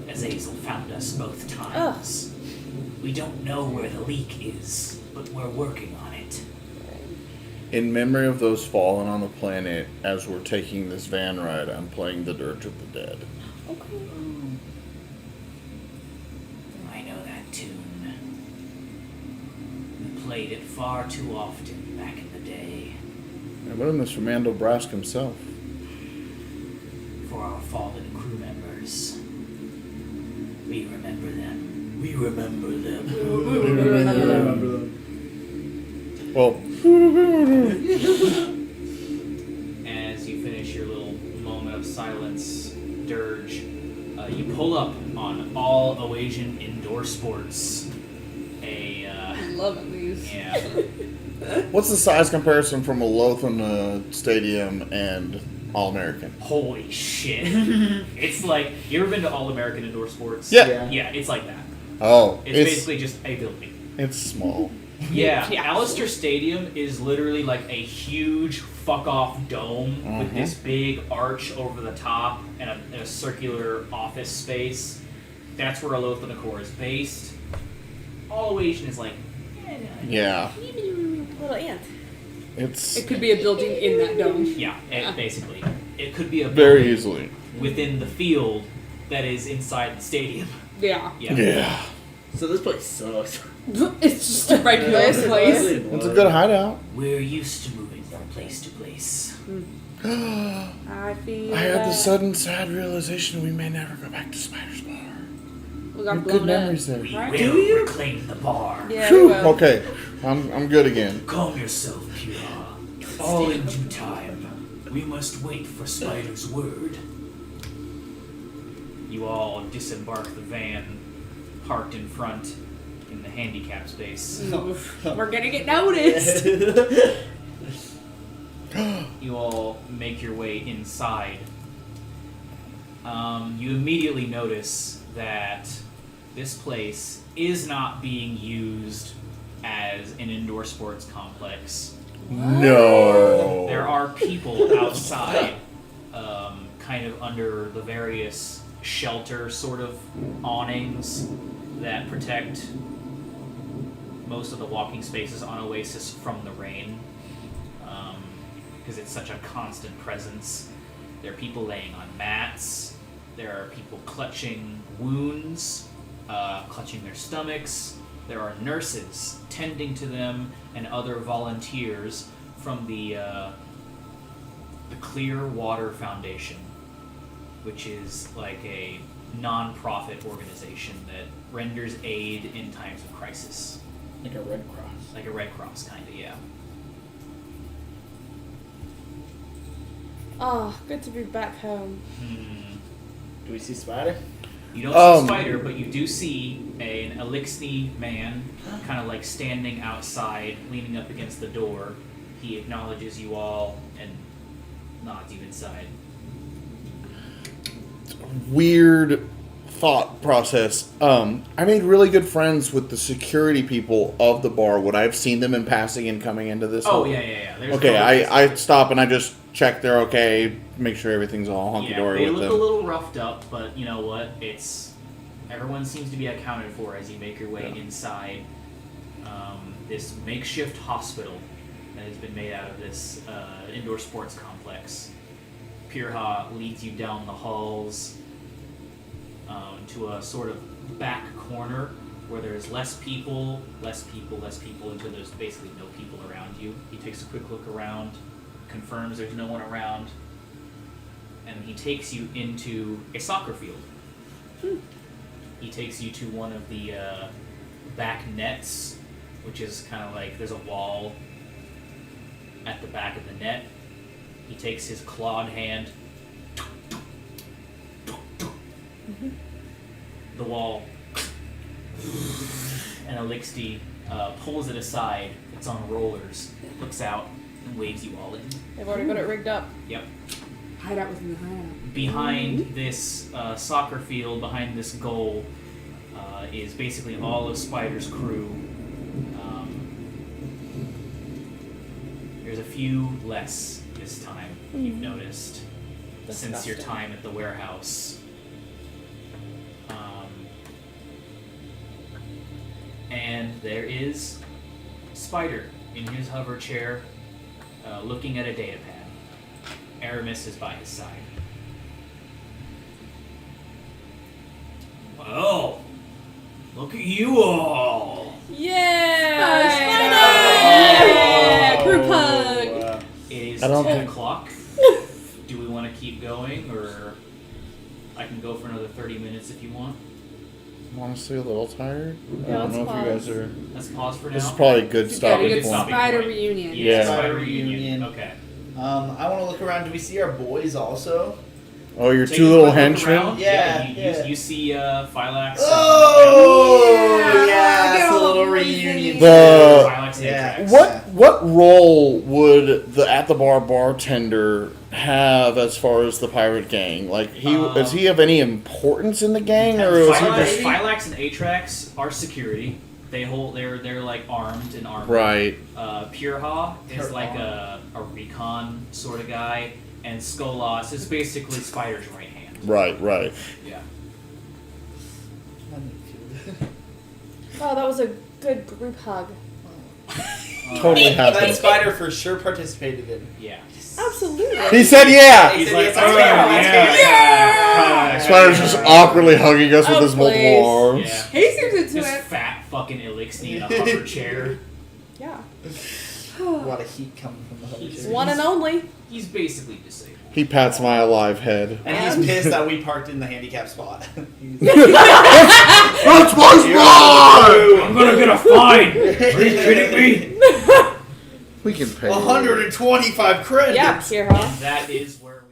Azazel found us both times. We don't know where the leak is, but we're working on it. In memory of those fallen on the planet, as we're taking this van ride, I'm playing the Dirge of the Dead. okay. I know that tune. We played it far too often back in the day. I learned this from Andal Brask himself. For our fallen crew members. We remember them. We remember them. Well, As you finish your little moment of silence, Dirge, you pull up on all Oasian indoor sports. I'm loving these. Yeah. what's the size comparison from a Lothan Stadium and All-American? Holy shit. It's like, you ever been to All American Indoor Sports? Yeah. Yeah, it's like that. Oh, It's basically just a building. it's small. Yeah, Yeah. Allister Stadium is literally like a huge fuck-off dome with this big arch over the top and a circular office space. That's where Alotha Nakor is based. All Oasian is like, Yeah, Little ant. it's It could be a building in that dome. yeah, basically. It could be a very building easily. within the field that is inside the stadium. Yeah. Yeah. So this place sucks. It's just a regular place. It's a good hideout. We're used to moving from place to place. I feel I had the that- sudden sad realization we may never go back to Spider's Bar. We got Good blown memories up. there. We Right. will Do you? reclaim the bar. Yeah, Phew, we will. okay, I'm good again. Calm yourself, Pura. All in due time. We must wait for Spider's word. You all disembark the van parked in front in the handicap space. We're gonna get noticed. You all make your way inside. You immediately notice that this place is not being used as an indoor sports complex. No. There are people outside, kind of under the various shelter sort of awnings that protect most of the walking spaces on Oasis from the rain, because it's such a constant presence. There are people laying on mats. There are people clutching wounds, clutching their stomachs. There are nurses tending to them and other volunteers from the Clear Water Foundation, which is like a non-profit organization that renders aid in times of crisis. Like a Red Cross. Like a Red Cross, kind of, yeah. Oh, good to be back home. Do we see Spider? You don't see Spider, but you do see an Elixir man kind of like standing outside, leaning up against the door. He acknowledges you all and nods you inside. Weird thought process. I made really good friends with the security people of the bar. Would I have seen them in passing and coming into this? Oh, yeah. There's Okay, no I stop and I just check they're okay, make sure everything's all hunky-dory they with look them. a little roughed up, but you know what? Everyone seems to be accounted for as you make your way inside this makeshift hospital that has been made out of this indoor sports complex. Pirha leads you down the halls to a sort of back corner where there's less people until there's basically no people around you. He takes a quick look around, confirms there's no one around, and he takes you into a soccer field. He takes you to one of the back nets, which is kind of like there's a wall at the back of the net. He takes his clawed hand. The wall. And Elixir pulls it aside. It's on rollers. Looks out and waves you all in. They've already got it rigged up. Yep. Hideout within the hideout. Behind this soccer field, behind this goal, is basically all of Spider's crew. There's a few less this time, you've noticed, since your time at the warehouse. And there is Spider in his hover chair, looking at a data pad. Aramis is by his side. Well, look at you all! Yeah! Group hug! It is I don't 10 think- o'clock. Do we want to keep going, or I can go for another 30 minutes if you want? I'm honestly a little tired. Yeah, I don't let's know if you pause. guys are. Let's pause for now. This is probably a good Got a stopping good point. Spider reunion. Yeah. Spider Reunion. reunion. Okay. I want to look around. Do we see our boys also? Oh, your Take two a little quick look henchmen? around. Yeah, You, yeah. you see Phylax. Oh, Yeah, it's a get all little the boys reunion. in. The- Phylax Yeah. Atrax. What role would the at the bar bartender have as far as the pirate gang? Like, is he of any importance in the gang, or is he just Phylax and Atrax are security. They're like armed and armored. right? Pirha is They're like a recon sort of guy, and Skolas is basically Spider's right hand. Right. Yeah. Oh, that was a good group hug. Totally That happy. Spider for sure participated in. Yeah. Absolutely. He said, "Yeah." He's said like, yes, oh, let's go, yeah. Spider's just awkwardly hugging us with Oh, his multiple please. arms. Yeah. He seems into This it. fat fucking Elixir in a hover chair. Yeah. A lot of heat coming from the hover chair. One and only. He's basically disabled. He pats my alive head. And he's pissed that we parked in the handicap spot. That's my spot! I'm gonna get a fine. Are you kidding me? We can pay. 125 credits. Yeah, here, huh? That is where